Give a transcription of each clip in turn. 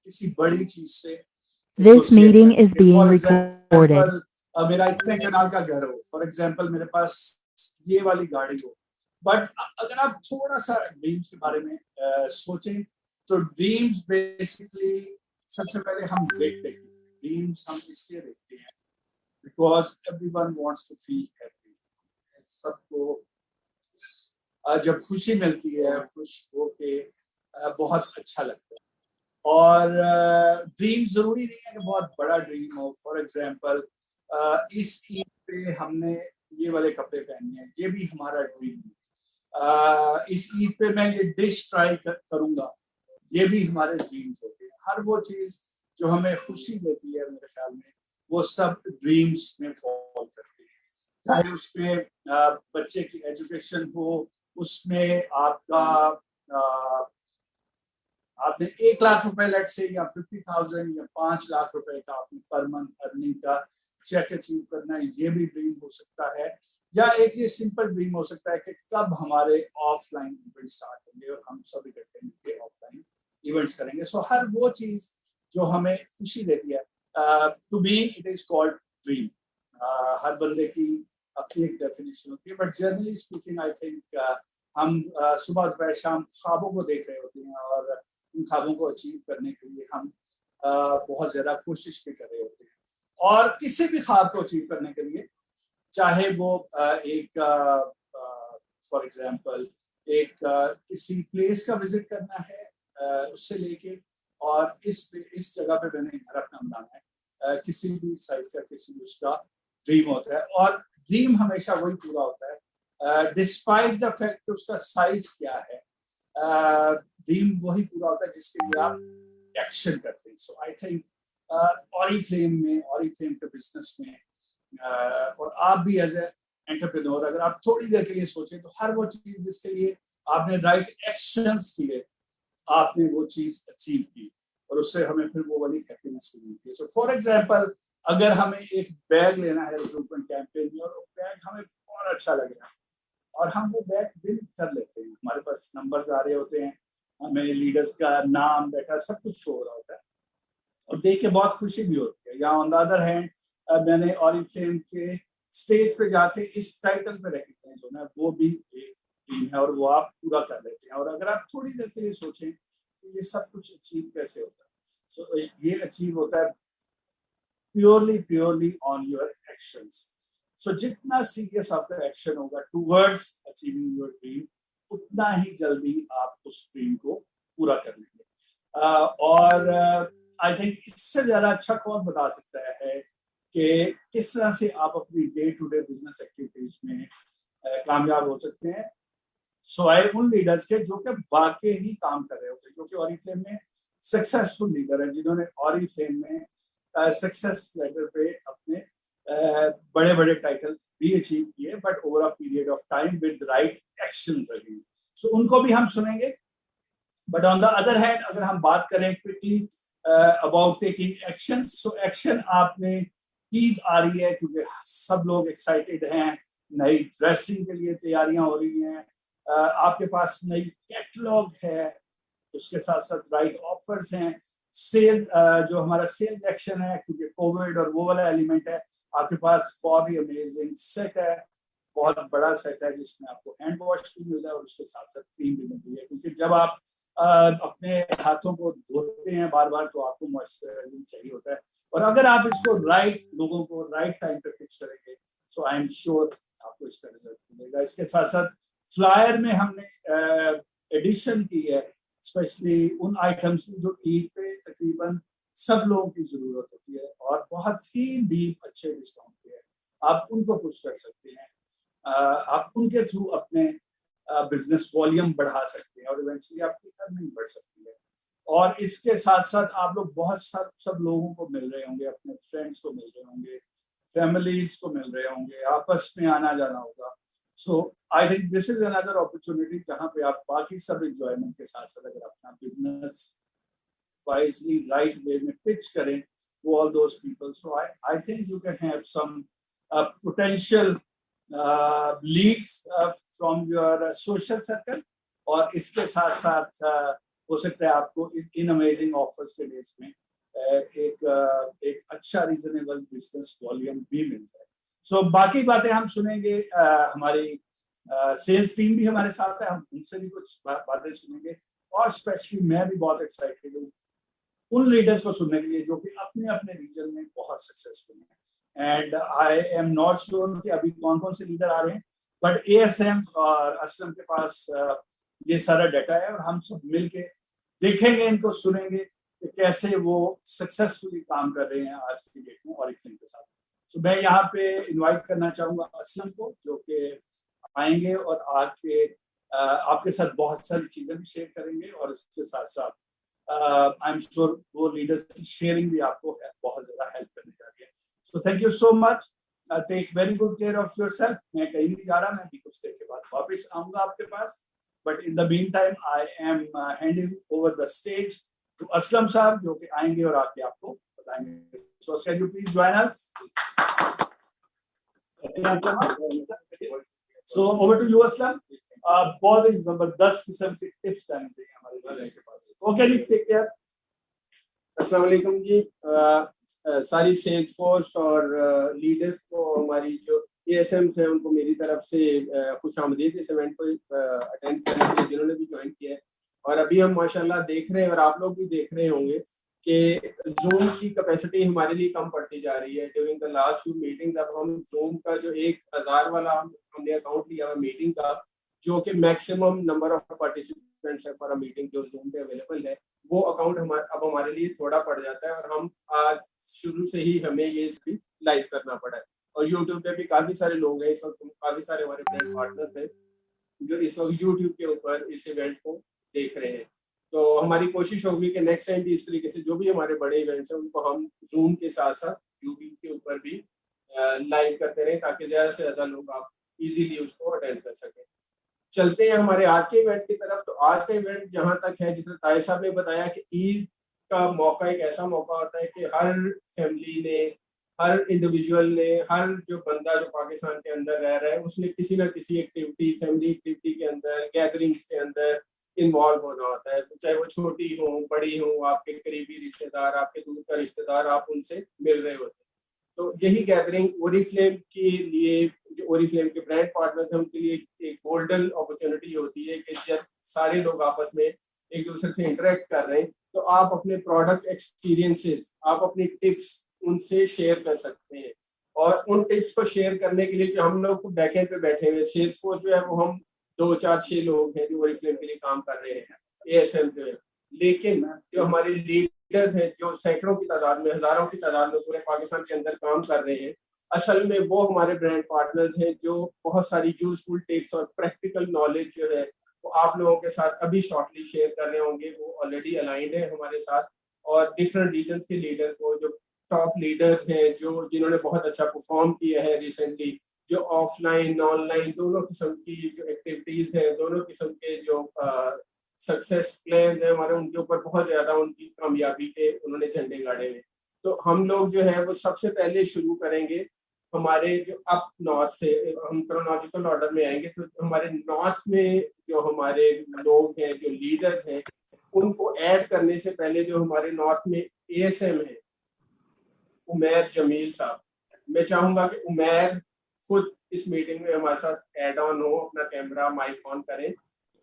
किसी बड़ी चीज से This उसको शेयर meeting कर is सके। being for recorded. एग्जाम्पल मेरा इतने कनाल का घर हो, फॉर एग्जाम्पल मेरे पास ये वाली गाड़ी हो, बट अगर आप थोड़ा सा ड्रीम्स के बारे में सोचें तो ड्रीम्स बेसिकली सबसे पहले हम देखते हैं, ड्रीम्स हम इसलिए देखते हैं because everyone wants to feel happy. सबको जब खुशी मिलती है, खुश होके बहुत अच्छा लगता है। और ड्रीम जरूरी नहीं है कि बहुत बड़ा ड्रीम हो। फॉर एग्जाम्पल इस ईद पे हमने ये वाले कपड़े पहने हैं, ये भी हमारा ड्रीम है। इस ईद पे मैं ये डिश ट्राई करूंगा, ये भी हमारे ड्रीम्स होते हैं। हर वो चीज जो हमें खुशी देती है मेरे ख्याल में वो सब ड्रीम्स में फॉल करती है। चाहे उसमें बच्चे की एजुकेशन हो, उसमें आपका आपने 1 लाख रुपए लेट से या 50,000 या 5 लाख रुपए का आपने पर मंथ अर्निंग का चेक अचीव करना है, ये भी ड्रीम हो सकता है। या एक ये सिंपल ड्रीम हो सकता है कि कब हमारे ऑफलाइन इवेंट स्टार्ट होंगे और हम सब इकट्ठे मिलकर ऑफलाइन इवेंट्स करेंगे। सो हर वो चीज जो हमें खुशी देती है, to me it is called dream. हर बंदे की अपनी एक डेफिनेशन होती है, but generally speaking I think हम सुबह दोपहर शाम ख्वाबों को देख रहे होते हैं और उन ख्वाबों को अचीव करने के लिए हम बहुत ज्यादा कोशिश भी कर रहे होते हैं। और किसी भी ख्वाब को अचीव करने के लिए, चाहे वो एक फॉर एग्जांपल एक किसी प्लेस का विजिट करना है, उससे लेके और इस जगह पे मैंने घर अपना बनाना है, किसी भी साइज का किसी भी उसका ड्रीम होता है। और ड्रीम हमेशा वही पूरा होता है डिस्पाइट द फैक्ट कि उसका साइज क्या है। ड्रीम वही पूरा होता है जिसके लिए आप एक्शन करते हैं। सो आई थिंक ऑरिफ्लेम के बिजनेस में और आप भी एज ए एंटरप्रेन्योर अगर आप थोड़ी देर के लिए सोचें तो हर वो चीज जिसके लिए आपने राइट एक्शंस किए, आपने वो चीज अचीव की और उससे हमें फिर वो वाली हैप्पीनेस मिलती है। सो फॉर एग्जांपल अगर हमें एक बैग लेना है रिक्रूटमेंट कैंपेन में और बैग हमें बहुत अच्छा लग रहा है और हम वो बैग बिल कर लेते हैं, हमारे पास नंबर्स आ रहे होते हैं, हमें लीडर्स का नाम बैठा सब कुछ शो हो रहा होता है और देख के बहुत खुशी भी होती है। या ऑन द अदर हैंड मैंने ऑरिफ्लेम के स्टेज पे जाके इस टाइटल पे रिकॉग्नाइज होना है, वो भी एक ड्रीम है और वो आप पूरा कर लेते हैं। और अगर आप थोड़ी देर के लिए सोचें कि ये सब कुछ अचीव कैसे होता है, सो ये अचीव होता है प्योरली ऑन योर एक्शंस। सो जितना सीरियस आपका एक्शन होगा टूवर्ड्स अचीविंग योर ड्रीम, उतना ही जल्दी आप उस ड्रीम को पूरा कर लेंगे। और आई थिंक इससे ज्यादा अच्छा कौन बता सकता है कि किस तरह से आप अपनी day to day business activities में कामयाब हो सकते हैं। सो आए उन लीडर्स के जो कि वाकई ही काम कर रहे होते हैं, जो कि ऑरिफ्लेम में सक्सेसफुल लीडर है, जिन्होंने ऑरिफ्लेम में सक्सेस लेटर पे अपने बड़े बड़े टाइटल भी अचीव किए, but over a period of time with right actions again. So उनको भी हम सुनेंगे। But on the other hand अगर हम बात करें quickly about taking action, so action आपने ईद आ रही है क्योंकि सब लोग एक्साइटेड हैं, नई ड्रेसिंग के लिए तैयारियां हो रही हैं, आपके पास नई कैटलॉग है, उसके साथ साथ राइट ऑफर्स हैं, सेल जो हमारा सेल्स एक्शन है क्योंकि कोविड और वो वाला एलिमेंट है, आपके पास बहुत ही अमेजिंग सेट है, बहुत बड़ा सेट है जिसमें आपको हैंड वॉश भी मिल रहा है और उसके साथ साथ क्रीम भी मिल रही है, क्योंकि जब आप अपने हाथों को धोते हैं बार बार तो आपको मॉइस्चराइजिंग चाहिए होता है। और अगर आप इसको राइट लोगों को राइट टाइम पे पिच करेंगे, सो आई एम श्योर आपको इसका रिजल्ट मिलेगा। इसके साथ साथ फ्लायर में हमने एडिशन की है स्पेशली उन आइटम्स की जो ईद पे तकरीबन सब लोगों की जरूरत होती है और बहुत ही डीप अच्छे डिस्काउंट पे है, आप उनको पुश कर सकते हैं, आप उनके थ्रू अपने बिजनेस वॉल्यूम बढ़ा सकते हैं और इवेंचुअली आपकी अर्निंग बढ़ सकती है। और इसके साथ साथ आप लोग बहुत सब लोगों को मिल रहे होंगे, अपने फ्रेंड्स को मिल रहे होंगे, फैमिलीज को मिल रहे होंगे, आपस में आना जाना होगा। So I think this is another opportunity जहां पे आप बाकी सब एंजॉयमेंट के साथ साथ अगर अपना बिजनेस वाइजली राइट वे में पिच करें to all those people. So I think you can have some potential leads from your social circle और इसके साथ साथ हो सकता है आपको इन अमेजिंग ऑफर्स के डेज में एक अच्छा रीजनेबल बिजनेस वॉल्यूम भी मिल जाए। सो बाकी बातें हम सुनेंगे, हमारी सेल्स टीम भी हमारे साथ है, हम उनसे भी कुछ बातें सुनेंगे, और स्पेशली मैं भी बहुत एक्साइटेड हूँ उन लीडर्स को सुनने के लिए जो कि अपने अपने रीजन में बहुत सक्सेसफुल हैं। And I am not sure कि अभी कौन कौन से लीडर आ रहे हैं, बट एएसएम और असलम के पास ये सारा डाटा है, और हम सब मिलके देखेंगे, इनको सुनेंगे कि कैसे वो सक्सेसफुली काम कर रहे हैं आज की डेट में ऑरिफ्लेम के साथ। तो मैं यहाँ पे इनवाइट करना चाहूंगा असलम को, जो कि आएंगे और आके आपके साथ बहुत सारी चीजें भी शेयर करेंगे, और उसके साथ साथ आई एम श्योर वो लीडर्स की शेयरिंग भी आपको बहुत ज्यादा हेल्प करने जा रही है। So thank you so much, take very good care of yourself. मैं कहीं नहीं जा रहा, मैं भी कुछ देर के बाद वापस आऊंगा आपके पास, but in the mean time I am handing over the stage to Aslam साहब, जो कि आएंगे और आके आपको बताएंगे। So can you please join us? So over to you Aslam. बहुत ही जबरदस्त किस्म के टिप्स आने चाहिए हमारे लीडर्स के पास। ओके जी, टेक केयर। अस्सलाम वालेकुम जी। सारी सेल्स फोर्स और लीडर्स को, हमारी जो एएसएम्स हैं, उनको मेरी तरफ से खुशामदीद इस इवेंट को अटेंड करने के लिए, जिन्होंने भी ज्वाइन किया है। और अभी हम माशाल्लाह देख रहे हैं, और आप लोग भी देख रहे होंगे कि जूम की कैपेसिटी हमारे लिए कम पड़ती जा रही है। During the last few meetings अब हम जूम का जो 1000 वाला हमने अकाउंट लिया हुआ मीटिंग का, जो कि मैक्सिमम नंबर ऑफ पार्टिसिपेंट्स है फॉर अ मीटिंग जो जूम पे अवेलेबल है, वो अकाउंट अब हमारे लिए थोड़ा पड़ जाता है। और हम आज शुरू से ही हमें ये लाइव करना पड़ा है। और यूट्यूब पे भी काफी सारे लोग हैं इस वक्त, काफी सारे हमारे ब्रांड पार्टनर्स हैं जो इस वक्त यूट्यूब के ऊपर इस इवेंट को देख रहे हैं। तो हमारी कोशिश होगी कि नेक्स्ट टाइम भी इस तरीके से जो भी हमारे बड़े इवेंट्स हैं उनको हम जूम के साथ साथ यूट्यूब के ऊपर भी लाइव करते रहें, ताकि ज्यादा से ज्यादा लोग आप इजीली उसको अटेंड कर सकें। चलते हैं हमारे आज के इवेंट की तरफ। तो आज का इवेंट जहां तक है, जिस तरह ताहिर साहब ने बताया कि ईद का मौका एक ऐसा मौका होता है कि हर फैमिली ने, हर इंडिविजुअल ने, हर जो बंदा जो पाकिस्तान के अंदर रह रहा है, उसने किसी ना किसी एक्टिविटी, फैमिली एक्टिविटी के अंदर, गैदरिंग्स के अंदर इन्वॉल्व होना होता है। चाहे वो छोटी हो, बड़ी हो, आपके करीबी रिश्तेदार, आपके दूर का रिश्तेदार, आप उनसे मिल रहे होते हैं। तो यही गैदरिंग ओरिफ्लेम के लिए, जो ओरिफ्लेम के ब्रांड पार्टनर्स हैं, उनके लिए एक गोल्डन अपॉर्चुनिटी होती है कि जब सारे लोग आपस में एक दूसरे से इंटरेक्ट कर रहे हैं, तो आप अपने प्रोडक्ट एक्सपीरियंसेस, आप अपनी टिप्स उनसे शेयर कर सकते हैं। और उन टिप्स को शेयर करने के लिए जो हम लोग बैकएंड पे बैठे हुए सेल्स फोर्स जो है, वो हम 2 4 6 लोग हैं जो ओरिफ्लेम के लिए काम कर रहे हैं, एएसएम जो है। लेकिन जो हमारे लीडर्स हैं, जो सैकड़ों की तादाद में, हजारों की तादाद में पूरे पाकिस्तान के अंदर काम कर रहे हैं, असल में वो हमारे ब्रांड पार्टनर्स हैं जो बहुत सारी यूजफुल टिप्स और प्रैक्टिकल नॉलेज जो है वो आप लोगों के साथ अभी शॉर्टली शेयर कर रहे होंगे। वो ऑलरेडी अलाइंड है हमारे साथ। और डिफरेंट रीजन्स के लीडर को, जो टॉप लीडर्स हैं, जो जिन्होंने बहुत अच्छा परफॉर्म किया है रिसेंटली, जो ऑफलाइन ऑनलाइन दोनों किस्म की जो एक्टिविटीज हैं, दोनों किस्म के जो सक्सेस प्लान है हमारे, उनके ऊपर बहुत ज्यादा उनकी कामयाबी के उन्होंने झंडे गाड़े हुए। तो हम लोग जो है वो सबसे पहले शुरू करेंगे हमारे जो अप नॉर्थ से, हम क्रोनोलॉजिकल ऑर्डर में आएंगे। तो हमारे नॉर्थ में जो हमारे लोग हैं, जो लीडर्स हैं, उनको ऐड करने से पहले जो हमारे नॉर्थ में एएसएम है, उमैर जमील साहब, मैं चाहूंगा कि उमैर खुद इस मीटिंग में हमारे साथ ऐड ऑन हो, अपना कैमरा माइक ऑन करें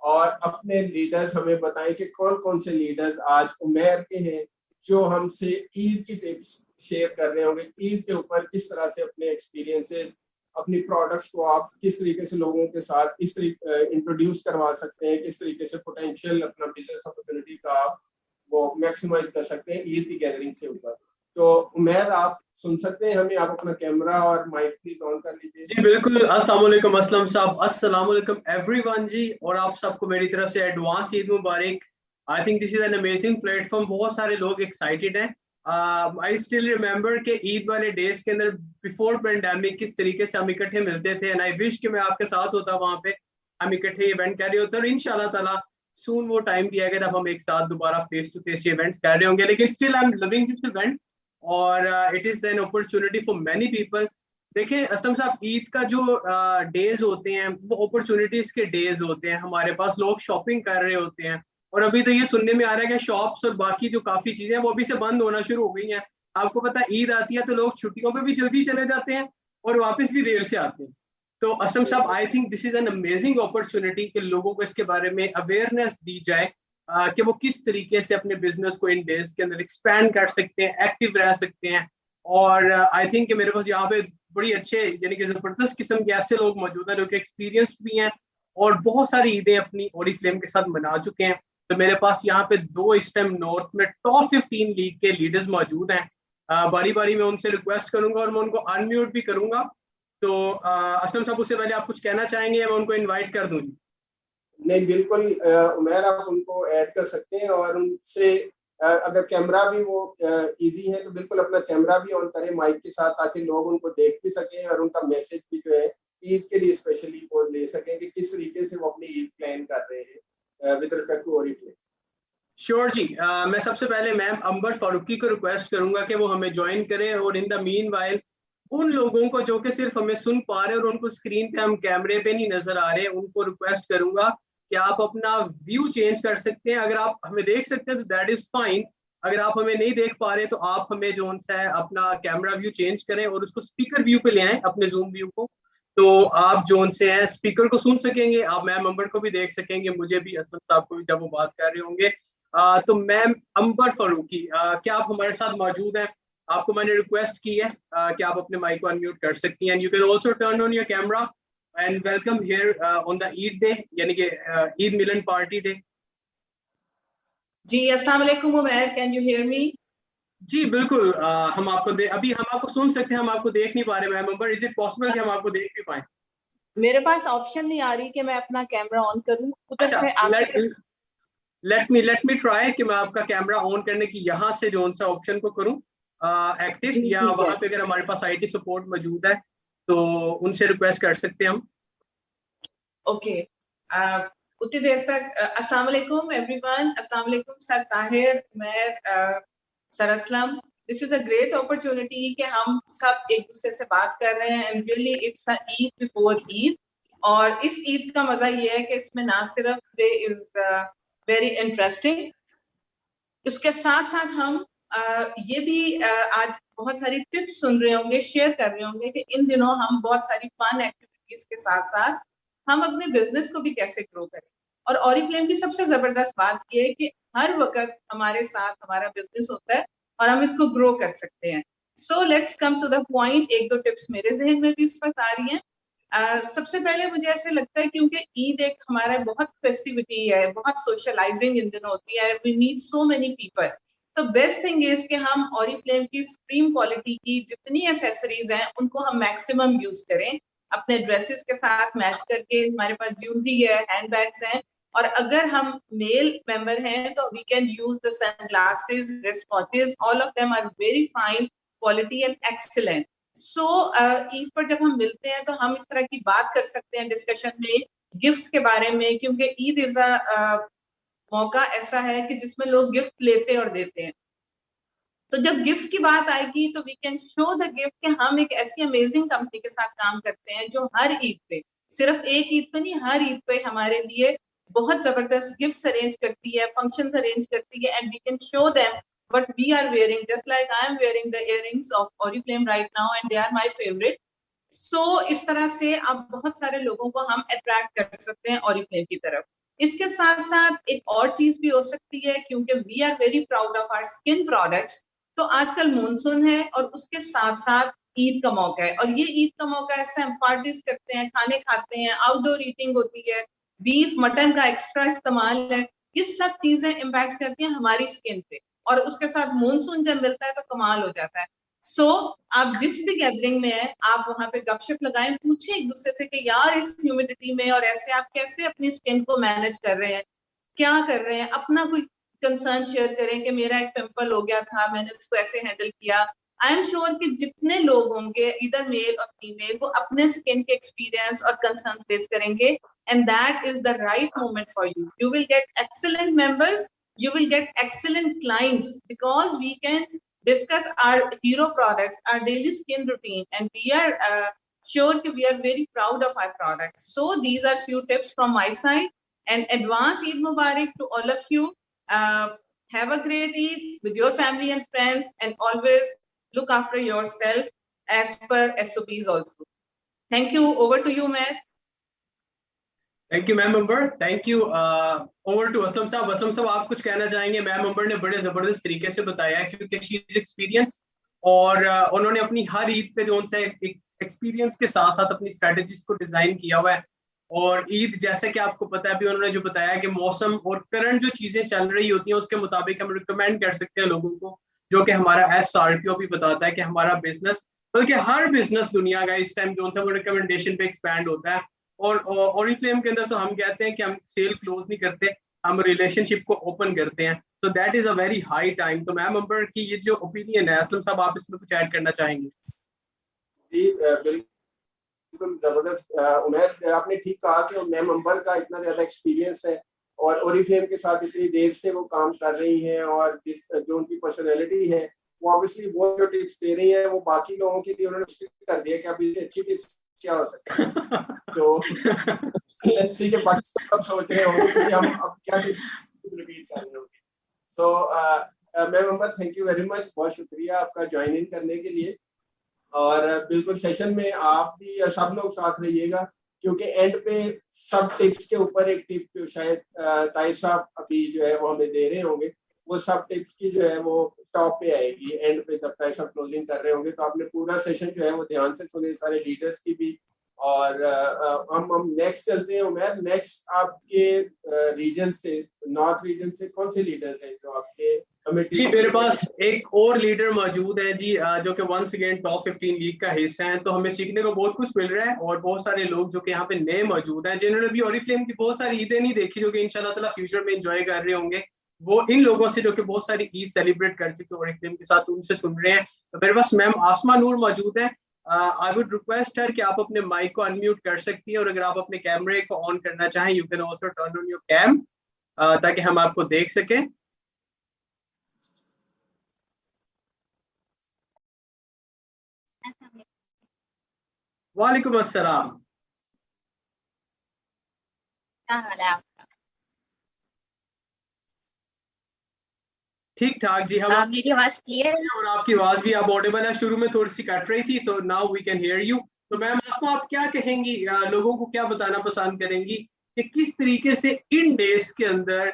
और अपने लीडर्स हमें बताएं कि कौन कौन से लीडर्स आज उमैर के हैं जो हमसे ईद की टिप्स शेयर कर रहे होंगे। ईद के ऊपर किस तरह से अपने एक्सपीरियंसेस, अपनी प्रोडक्ट्स को आप किस तरीके से लोगों के साथ इस तरीके इंट्रोड्यूस करवा सकते हैं, किस तरीके से पोटेंशियल अपना बिजनेस अपॉर्चुनिटी का आप वो मैक्सिमाइज कर सकते हैं ईद की गैदरिंग से ऊपर। तो उमैर आप सुन सकते हैं हमें? आप अपना कैमरा और माइक प्लीज ऑन कर लीजिए। जी बिल्कुल। अस्सलाम वालेकुम असलम साहब, अस्सलाम वालेकुम एवरीवन जी, और आप सबको मेरी तरफ से advance Eid Mubarak. I think this is an amazing platform. बहुत सारे लोग एक्साइटेड हैं। आई स्टिल रिमेंबर के ईद वाले डेज के अंदर बिफोर पेंडेमिक किस तरीके से हम इकट्ठे मिलते थे, एंड आई विश कि मैं आपके साथ होता वहां पे, हम इकट्ठे इवेंट कर रहे होते। और इंशाल्लाह ताला सून वो टाइम भी आएगा जब हम एक साथ दोबारा फेस टू फेस इवेंट्स कर रहे होंगे। लेकिन still I am loving this event, और it is an opportunity for many people. देखिए असलम साहब, ईद का जो डेज होते हैं वो अपॉर्चुनिटीज के डेज होते हैं। हमारे पास लोग शॉपिंग कर रहे होते हैं, और अभी तो ये सुनने में आ रहा है कि शॉप्स और बाकी जो काफी चीजें हैं वो अभी से बंद होना शुरू हो गई हैं। आपको पता है ईद आती है तो लोग छुट्टियों पे भी जल्दी चले जाते हैं और वापस भी देर से आते हैं। तो असलम साहब, आई think this is an amazing opportunity कि लोगों को इसके बारे में अवेयरनेस दी जाए कि वो किस तरीके से अपने बिजनेस को इन डेज के अंदर एक्सपैंड कर सकते हैं, एक्टिव रह सकते हैं। और आई थिंक कि मेरे पास यहाँ पे बड़ी अच्छे यानी कि जबरदस्त किस्म के ऐसे लोग मौजूद हैं जो कि एक्सपीरियंस्ड भी हैं और बहुत सारी ईदें अपनी ओरिफ्लेम के साथ मना चुके हैं। तो मेरे पास यहाँ पे दो इस टाइम नॉर्थ में टॉप 15 लीग के लीडर्स मौजूद हैं। बारी बारी में उनसे रिक्वेस्ट करूंगा और मैं उनको अनम्यूट भी करूंगा। तो असलम साहब, उससे पहले आप कुछ कहना चाहेंगे? मैं उनको इनवाइट कर दूं जी। नहीं, बिल्कुल उमैर, आप उनको ऐड कर सकते हैं और उनसे अगर कैमरा भी वो इजी है तो बिल्कुल अपना कैमरा भी ऑन करें माइक के साथ, ताकि लोग उनको देख भी सकें और उनका मैसेज भी जो है ईद के लिए स्पेशली वो ले सकें कि किस तरीके से वो अपनी ईद प्लान कर रहे हैं with respect to Oriflame. Sure जी। मैं सबसे पहले मैम अंबर फारूकी को रिक्वेस्ट करूंगा कि वो हमें ज्वाइन करें और इन द मीन वाइल उन लोगों को जो कि सिर्फ हमें सुन पा रहे हैं और उनको स्क्रीन पे हम कैमरे पे नहीं नजर आ रहे, उनको रिक्वेस्ट करूंगा कि आप अपना व्यू चेंज कर सकते हैं। अगर आप हमें देख सकते हैं तो दैट इज फाइन। अगर आप हमें नहीं देख पा रहे तो आप हमें जो है अपना कैमरा व्यू चेंज करें और उसको स्पीकर व्यू पे ले आए, अपने जूम व्यू को। तो आप जो है स्पीकर को सुन सकेंगे, आप मैम अंबर को भी देख सकेंगे, मुझे भी, असद साहब को भी जब वो बात कर रहे होंगे। तो मैम अंबर फारूकी, क्या आप हमारे साथ मौजूद हैं? आपको मैंने रिक्वेस्ट की है कि आप अपने माइक को अनम्यूट कर सकती हैं। You can also turn on your camera and welcome here on the Eid day, यानी कि ईद मिलन पार्टी डे। जी अस्सलाम वालेकुम Umair, can you hear me? जी बिल्कुल, हम आपको अभी हम आपको सुन सकते हैं, हम आपको देख नहीं पा रहे ma'am Ambar. Is it possible कि हम आपको देख भी पाए? मेरे पास ऑप्शन नहीं आ रही कि मैं अपना कैमरा ऑन करूं उधर से। आप लेट मी ट्राई कि मैं आपका कैमरा ऑन करने की यहाँ से जो सा ऑप्शन को करूं एक्टिव, जी या ठीक है। वहां पे अगर हमारे पास आईटी सपोर्ट मौजूद है तो उनसे रिक्वेस्ट कर सकते हैं हम। ओके, उतनी देर तक अस्सलाम वालेकुम एवरीवन, अस्सलाम वालेकुम सर ताहिर, मैं sir Aslam. This is a great opportunity कि हम सब एक दूसरे से बात कर रहे हैं and really it's a Eid before Eid. और इस ईद का मजा ये है कि इसमें ना सिर्फ डे इज वेरी इंटरेस्टिंग, उसके साथ साथ हम ये भी आज बहुत सारी टिप्स सुन रहे होंगे, शेयर कर रहे होंगे कि इन दिनों हम बहुत सारी फन एक्टिविटीज के साथ साथ हम अपने बिजनेस को भी कैसे ग्रो करें। और ओरिफ्लेम की सबसे जबरदस्त बात ये है कि हर वक्त हमारे साथ हमारा बिजनेस होता है और हम इसको ग्रो कर सकते हैं। So let's come to the point. एक दो टिप्स मेरे जहन में भी इस वक्त आ रही हैं। सबसे पहले मुझे ऐसे लगता है क्योंकि ईद एक हमारा बहुत फेस्टिविटी है, बहुत सोशलाइजिंग इन दिनों होती है, we meet so many people. तो बेस्ट थिंग इज कि हम ओरिफ्लेम की सुप्रीम क्वालिटी की जितनी एसेसरीज हैं उनको हम मैक्सिमम यूज करें अपने ड्रेसेस के साथ मैच करके। हमारे पास ज्वेलरी है, हैंड बैग्स हैं, और अगर हम मेल मेंबर हैं तो we can use the sunglasses, wrist watches, all of them are very fine quality and excellent. So Eid पर जब हम मिलते हैं तो हम इस तरह की बात कर सकते हैं डिस्कशन में गिफ्ट्स के बारे में, क्योंकि ईद इज अ मौका ऐसा है कि जिसमें लोग गिफ्ट लेते और देते हैं। तो जब गिफ्ट की बात आएगी तो we can show the gift कि हम एक ऐसी अमेजिंग कंपनी के साथ काम करते हैं जो हर ईद पे, सिर्फ एक ईद पे नहीं, हर ईद पे हमारे लिए बहुत जबरदस्त गिफ्ट्स अरेंज करती है, फंक्शंस अरेंज करती है, and we can show them what we are wearing, just like I am wearing the earrings of Oriflame right now and they are my favorite. So इस तरह से आप बहुत सारे लोगों को हम अट्रैक्ट कर सकते हैं Oriflame की तरफ। इसके साथ साथ एक और चीज भी हो सकती है, क्योंकि we are very proud of our skin products. तो आजकल मॉनसून है और उसके साथ साथ ईद का मौका है, और ये ईद का मौका ऐसा हम पार्टीज करते हैं, खाने खाते हैं, आउटडोर ईटिंग होती है, बीफ मटन का एक्स्ट्रा इस्तेमाल है, ये सब चीजें इम्पैक्ट करती हैं हमारी स्किन पे, और उसके साथ मॉनसून जब मिलता है तो कमाल हो जाता है। सो आप जिस भी गैदरिंग में है आप वहां पे गपशप लगाएं, पूछें एक दूसरे से कि यार इस ह्यूमिडिटी में और ऐसे आप कैसे अपनी स्किन को मैनेज कर रहे हैं, क्या कर रहे हैं, अपना कोई कंसर्न शेयर करें कि मेरा एक पिंपल हो गया था, मैंने उसको ऐसे हैंडल किया। आई एम श्योर कि जितने लोग होंगे इधर मेल और फीमेल, वो अपने स्किन के एक्सपीरियंस और कंसर्न रेज करेंगे, and that is the right moment for you. You will get excellent members, you will get excellent clients, because we can discuss our hero products, our daily skin routine, and we are sure that we are very proud of our products. So these are few tips from my side, and advance Eid Mubarak to all of you. Have a great Eid with your family and friends, and always look after yourself as per SOPs also. Thank you. Over to you, Matt. Thank you ma'am Ambar, thank you. Over to Aslam sahab. Aslam साहब, आप कुछ कहना चाहेंगे? Ma'am अंबर ने बड़े जबरदस्त तरीके से बताया है, क्योंकि शी इज एक्सपीरियंस, और उन्होंने अपनी हर ईद पे जो उनसे एक्सपीरियंस के साथ साथ अपनी स्ट्रेटजीज को डिजाइन किया हुआ है। और ईद, जैसे कि आपको पता है, अभी उन्होंने जो बताया कि मौसम और करंट जो चीजें चल रही होती हैं उसके मुताबिक हम रिकमेंड कर सकते हैं लोगों को, जो कि हमारा SRPO भी बताता है कि हमारा बिजनेस, बल्कि हर बिजनेस दुनिया का इस टाइम जो है वो रिकमेंडेशन पे एक्सपैंड होता है। और ओरिफ्लेम के अंदर तो हम कहते हैं कि हम सेल क्लोज नहीं करते, हम रिलेशनशिप को ओपन करते हैं। So that is a very high time. तो मैम अंबर की ये जो ओपिनियन है, असलम साहब आप इसमें कुछ ऐड करना चाहेंगे? जी बिल्कुल जबरदस्त। उमैर, आपने ठीक कहा कि मैम अंबर का इतना ज्यादा एक्सपीरियंस है और ओरिफ्लेम के साथ इतनी देर से वो काम कर रही हैं, और जिस जो उनकी पर्सनैलिटी है, वो ऑब्वियसली वो जो टिप्स दे रही हैं वो बाकी लोगों के लिए उन्होंने मुश्किल कर दिया कि अब इससे अच्छी टिप्स क्या हो सकता है। तो लेट्स सी के बाकी सब सोच रहे होंगे कि हम अब क्या टिप्स रिपीट कर रहे होंगे। So ma'am Ambar, thank you very much, बहुत शुक्रिया आपका ज्वाइन इन करने के लिए। और बिल्कुल सेशन में आप भी सब लोग साथ रहिएगा, क्योंकि एंड पे सब टिप्स के ऊपर एक टिप जो शायद ताई साहब अभी जो है वो हमें दे रहे होंगे, वो सब टिप्स की जो है वो टॉप पे आएगी एंड पे जब ताई साहब क्लोजिंग कर रहे होंगे। तो आपने पूरा सेशन जो है वो ध्यान से सुने, सारे लीडर्स की भी। और हम नेक्स्ट चलते हैं। उमैर, नेक्स्ट आपके रीजन से, नॉर्थ रीजन से कौन से लीडर हैं जो आपके जी? मेरे पास एक और लीडर मौजूद है जी, जो कि वंस अगेन टॉप 15 लीग का हिस्सा है। तो हमें सीखने को बहुत कुछ मिल रहा है, और बहुत सारे लोग जो कि यहाँ पे नए मौजूद हैं, जिन्होंने भी ओरिफ्लेम की बहुत सारी ईदें नहीं देखी, जो कि इंशाल्लाह ताला फ्यूचर में एंजॉय कर रहे होंगे, वो इन लोगों से जो कि बहुत सारी ईद सेलिब्रेट कर चुके हैं ओरिफ्लेम के साथ, उनसे सुन रहे हैं। तो मेरे पास मैम आसमा नूर मौजूद है। आई वुड रिक्वेस्ट हर कि आप अपने माइक को अनम्यूट कर सकती हैं, और अगर आप अपने कैमरे को ऑन करना चाहें, you can also turn on your cam, ताकि हम आपको देख सकें। वालेकुम अस्सलाम। क्या हाल है आपका? ठीक ठाक जी। हम मेरी आवाज क्लियर है? और आपकी आवाज भी आप ऑडिबल है। शुरू में थोड़ी सी कट रही थी, तो now we can hear you. तो मैम आसमा, आप क्या कहेंगी, लोगों को क्या बताना पसंद करेंगी कि किस तरीके से इन डेज के अंदर,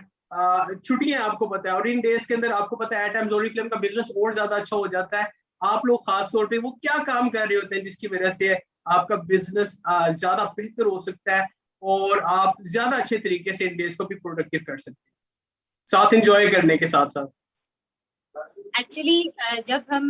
छुट्टियां आपको पता है, और इन डेज के अंदर आपको पता है एट टाइम्स ओरिफ्लेम का बिजनेस और ज्यादा अच्छा हो जाता है, आप लोग खास तौर पे वो क्या काम कर रहे होते हैं जिसकी वजह से आपका बिजनेस ज्यादा बेहतर हो सकता है, और आप ज्यादा अच्छे तरीके से इन डेज को भी प्रोडक्टिव कर सकते हैं, साथ एंजॉय करने के साथ साथ? एक्चुअली जब हम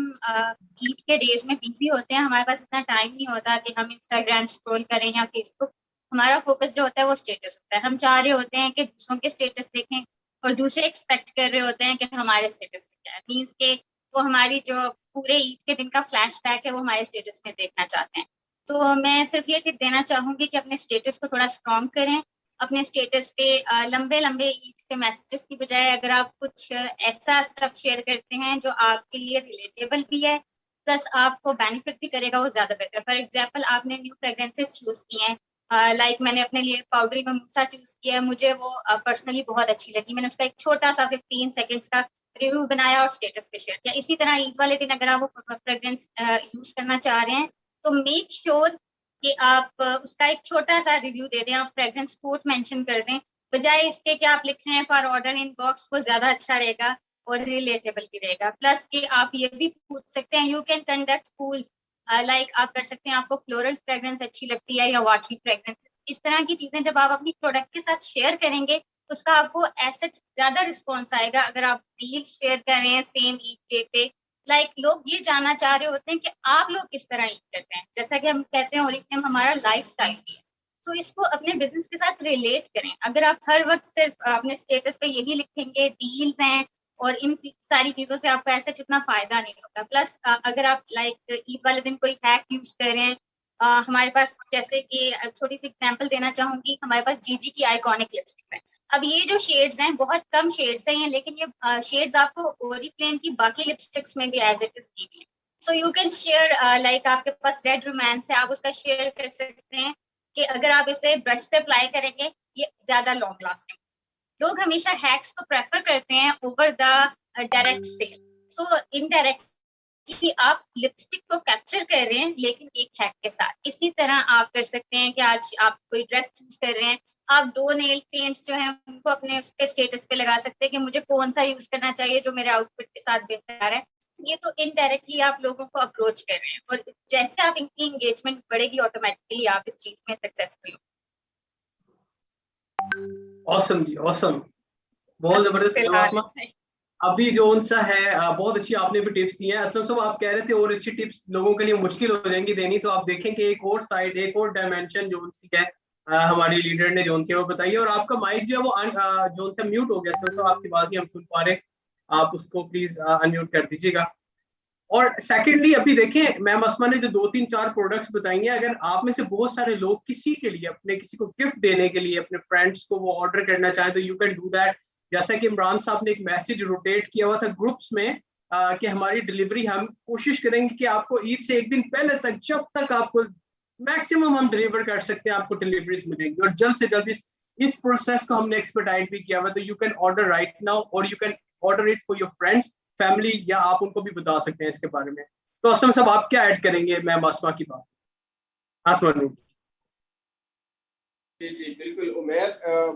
ईद के डेज में बिजी होते हैं, हमारे पास इतना टाइम नहीं होता कि हम इंस्टाग्राम स्क्रॉल करें या फेसबुक। हमारा फोकस जो होता है वो स्टेटस होता है। हम चाह रहे होते हैं कि दूसरों के स्टेटस देखें, और दूसरे एक्सपेक्ट कर रहे होते हैं कि हमारे स्टेटस में क्या है, मीन्स के वो हमारी जो पूरे ईद के दिन का फ्लैशबैक है वो हमारे स्टेटस में देखना चाहते हैं। तो मैं सिर्फ ये टिप देना चाहूंगी कि अपने स्टेटस को थोड़ा स्ट्रॉन्ग करें। अपने स्टेटस पे लंबे लंबे ईद के मैसेजेस की बजाय अगर आप कुछ ऐसा स्टफ शेयर करते हैं जो आपके लिए रिलेटेबल भी है, प्लस आपको बेनिफिट भी करेगा, वो ज्यादा बेटर। फॉर एग्जांपल, आपने न्यू फ्रेग्रेंसेस चूज किए हैं, लाइक मैंने अपने लिए पाउडरी ममूसा चूज किया है, मुझे वो पर्सनली बहुत अच्छी लगी। मैंने उसका एक छोटा सा 15 सेकेंड्स का रिव्यू बनाया और स्टेटस पे शेयर किया। इसी तरह ईद वाले दिन अगर आप वो फ्रेग्रेंस यूज करना चाह रहे हैं, तो मेक श्योर कि आप उसका एक छोटा सा रिव्यू दे दें, आप फ्रेग्रेंस कोड मेंशन कर दें, बजाय इसके कि आप लिख रहे हैं फॉर ऑर्डर इन बॉक्स, को ज्यादा अच्छा रहेगा और रिलेटेबल भी रहेगा। प्लस कि आप ये भी पूछ सकते हैं, you can conduct pool, like आप कर सकते हैं आपको फ्लोरल फ्रेग्रेंस अच्छी लगती है या वाटरी फ्रेग्रेंस। इस तरह की चीजें जब आप अपनी प्रोडक्ट के साथ शेयर करेंगे, उसका आपको ऐसा ज्यादा रिस्पॉन्स आएगा। अगर आप डील शेयर कर रहे हैं सेम ईद डे पे, लाइक लोग ये जानना चाह रहे होते हैं कि आप लोग किस तरह ईद करते हैं। जैसा कि हम कहते हैं ओरिफ्लेम हमारा लाइफ स्टाइल भी है, तो इसको अपने बिजनेस के साथ रिलेट करें। अगर आप हर वक्त सिर्फ अपने स्टेटस पे यही लिखेंगे डील्स हैं और इन सारी चीजों से आपको ऐसा जितना फायदा नहीं होगा। प्लस अगर आप लाइक ईद वाले दिन कोई हैक यूज कर रहे हैं, हमारे पास जैसे कि छोटी सी एग्जांपल देना चाहूंगी, हमारे पास जीजी की आइकॉनिक लिपस्टिक्स हैं। अब ये जो शेड्स हैं बहुत कम शेड्स हैं, लेकिन ये शेड्स आपको ओरिफ्लेम की बाकी लिपस्टिक्स में भी एज इट इज दी है। So you can share, like आपके पास रेड रोमांस है, आप उसका शेयर कर सकते हैं कि अगर आप इसे ब्रश से अप्लाई करेंगे ये ज्यादा लॉन्ग लास्टिंग। लोग हमेशा हैक्स को प्रेफर करते हैं over the direct sale. So indirectly आप लिपस्टिक को कैप्चर कर रहे हैं लेकिन एक हैक के साथ। इसी तरह आप कर सकते हैं कि आज आप कोई ड्रेस चूज कर रहे हैं, आप 2 नेल पेंट्स जो हैं उनको अपने उसके स्टेटस पे लगा सकते हैं कि मुझे कौन सा यूज करना चाहिए जो मेरे आउटफिट के साथ बेहतर है। ये तो इनडायरेक्टली आप लोगों को अप्रोच कर रहे हैं और जैसे आप इनकी एंगेजमेंट बढ़ेगी ऑटोमेटिकली आप इस चीज में सक्सेसफुल हो। ऑसम जी, ऑसम, बहुत जबरदस्त। अभी जो उनसा है बहुत अच्छी आपने भी टिप्स दी हैं। असलम साहब आप कह रहे थे और अच्छी टिप्स लोगों के लिए मुश्किल हो जाएंगी देनी, तो आप देखें कि एक और साइड, एक और डायमेंशन जो उनसी है हमारी लीडर ने जो उनसे वो बताइए। और आपका माइक जो है वो जो उनसे म्यूट हो गया, असलम साहब आपकी बात नहीं हम सुन पा रहे, आप उसको प्लीज अनम्यूट कर दीजिएगा। और सेकेंडली अभी देखें मैम अस्मा ने जो 2-3-4 प्रोडक्ट्स बताई हैं, अगर आप में से बहुत सारे लोग किसी के लिए, अपने किसी को गिफ्ट देने के लिए, अपने फ्रेंड्स को वो ऑर्डर करना चाहें तो यू कैन डू दैट। जैसा कि इमरान साहब ने एक मैसेज रोटेट किया हुआ था ग्रुप्स में कि हमारी डिलीवरी हम कोशिश करेंगे कि आपको ईद से एक दिन पहले तक, जब तक आपको मैक्सिमम हम डिलीवर कर सकते हैं, आपको डिलीवरीज मिलेंगी। और जल्द से जल्द इस प्रोसेस को हमने एक्सपर्टाइट भी किया हुआ, तो you can order right now और you can order it for your friends, family, या आप उनको भी बता सकते हैं इसके बारे में। तो असलम साहब आप क्या ऐड करेंगे मैम आसमा की बात? आसमा ने जी जी बिल्कुल उमैर,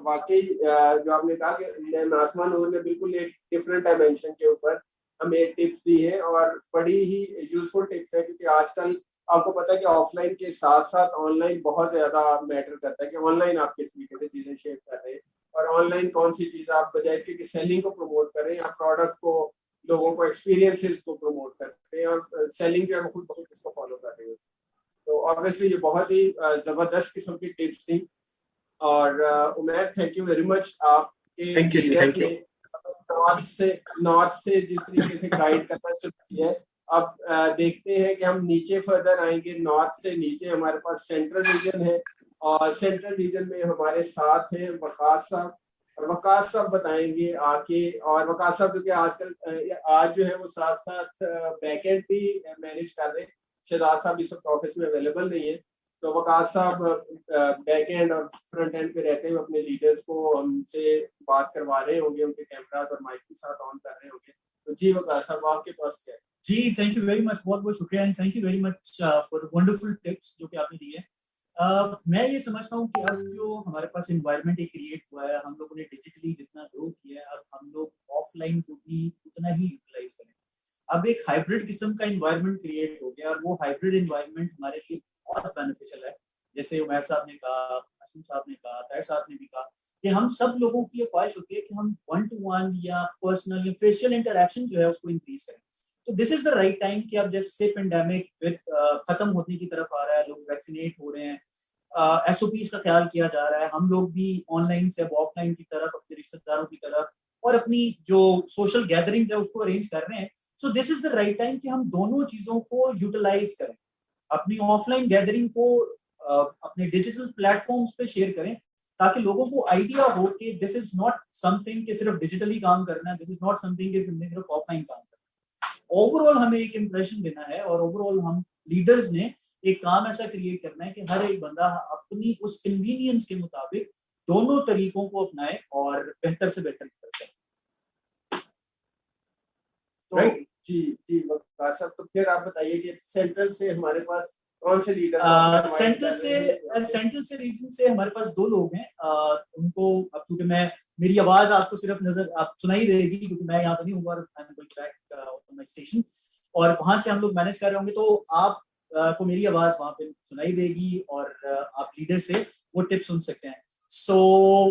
वाकई जो आपने कहा कि मैम आसमा नूर ने बिल्कुल एक डिफरेंट डायमेंशन के ऊपर हमें टिप्स दी हैं और बड़ी ही यूजफुल टिप्स है, क्योंकि आजकल आपको पता है कि ऑफलाइन के साथ साथ ऑनलाइन बहुत ज्यादा मैटर करता है कि ऑनलाइन आप किस तरीके से चीजें शेयर कर रहे हैं और ऑनलाइन कौन सी चीज आप बजाय इसके कि सेलिंग को प्रमोट कर रहे हैं या प्रोडक्ट को, लोगों को, एक्सपीरियंसेस को प्रमोट करते हैं और सेलिंग जो है वो खुद बहुत इसको फॉलो कर रहे हैं। तो ऑब्वियसली ये बहुत ही जबरदस्त किस्म की टिप्स थी। और Umair thank you very much, आपके लीडर्स ने नॉर्थ से जिस तरीके से गाइड करना शुरू किया है। अब देखते हैं कि हम नीचे फर्दर आएंगे, नॉर्थ से नीचे हमारे पास सेंट्रल रीजन है और सेंट्रल रीजन में हमारे साथ हैं वकास साहब, और वकास साहब बताएंगे आके। और वकास साहब क्योंकि आजकल आज जो है वो साथ साथ बैकएंड भी मैनेज कर रहे हैं, शहजाद साहब इस वक्त ऑफिस में अवेलेबल नहीं है, तो वकास साहब बैक एंड और फ्रंट एंड पे रहते हुए अपने लीडर्स को हमसे बात करवा रहे होंगे, उनके कैमरा और माइक के साथ ऑन कर रहे होंगे। तो जी वकास साहब आपके पास क्या है? जी थैंक यू वेरी मच, बहुत बहुत शुक्रिया and thank you very much for wonderful tips जो कि आपने दिए। मैं ये समझता हूँ कि अब जो हमारे पास एनवायरनमेंट एक क्रिएट हुआ है, हम लोगों ने डिजिटली जितना ग्रो किया है, अब हम लोग ऑफलाइन को भी उतना ही यूटिलाइज करें। अब एक हाइब्रिड किस्म का एनवायरनमेंट क्रिएट हो गया और वो हाइब्रिड एनवायरनमेंट हमारे लिए बहुत बेनिफिशियल है। जैसे उमैर साहब ने कहा, असलम साहब ने कहा, ताहिर साहब ने भी कहा कि हम सब लोगों की ये ख्वाहिश होती है कि हम 1-to-1 या पर्सनल या फेशियल इंटरेक्शन जो है उसको इंक्रीज करें। तो this is the right time कि अब जैसे पेंडेमिक खत्म होने की तरफ आ रहा है, लोग वैक्सीनेट हो रहे हैं, एसओपीज का ख्याल किया जा रहा है, हम लोग भी ऑनलाइन से अब ऑफलाइन की तरफ, अपने रिश्तेदारों की तरफ और अपनी जो सोशल गैदरिंग्स है उसको अरेंज कर रहे हैं। So this is the right time कि हम दोनों चीजों को यूटिलाइज करें, अपनी ऑफलाइन गैदरिंग को अपने डिजिटल प्लेटफॉर्म्स पे शेयर करें ताकि लोगों को आइडिया हो कि दिस इज नॉट समथिंग कि सिर्फ डिजिटली काम करना है, दिस इज नॉट समथिंग कि सिर्फ ऑफलाइन काम करना है। ओवरऑल हमें एक इंप्रेशन देना है और ओवरऑल हम लीडर्स ने एक काम ऐसा क्रिएट करना है कि हर एक बंदा अपनी उस कन्वीनियंस के मुताबिक दोनों तरीकों को अपनाए और बेहतर से बेहतर की तरफ जाए। राइट जी जी वकास साहब, तो फिर आप बताइए कि सेंट्रल से हमारे पास कौन से लीडर? सेंट्रल से रीजन से हमारे पास 2 लोग हैं। उनको अब क्योंकि मेरी आवाज आपको सिर्फ आप सुनाई देगी क्योंकि मैं यहाँ पर नहीं हूँ स्टेशन, और वहां से हम लोग मैनेज कर रहे होंगे, तो आप को मेरी आवाज वहां पे सुनाई देगी और आप लीडर से वो टिप सुन सकते हैं। सो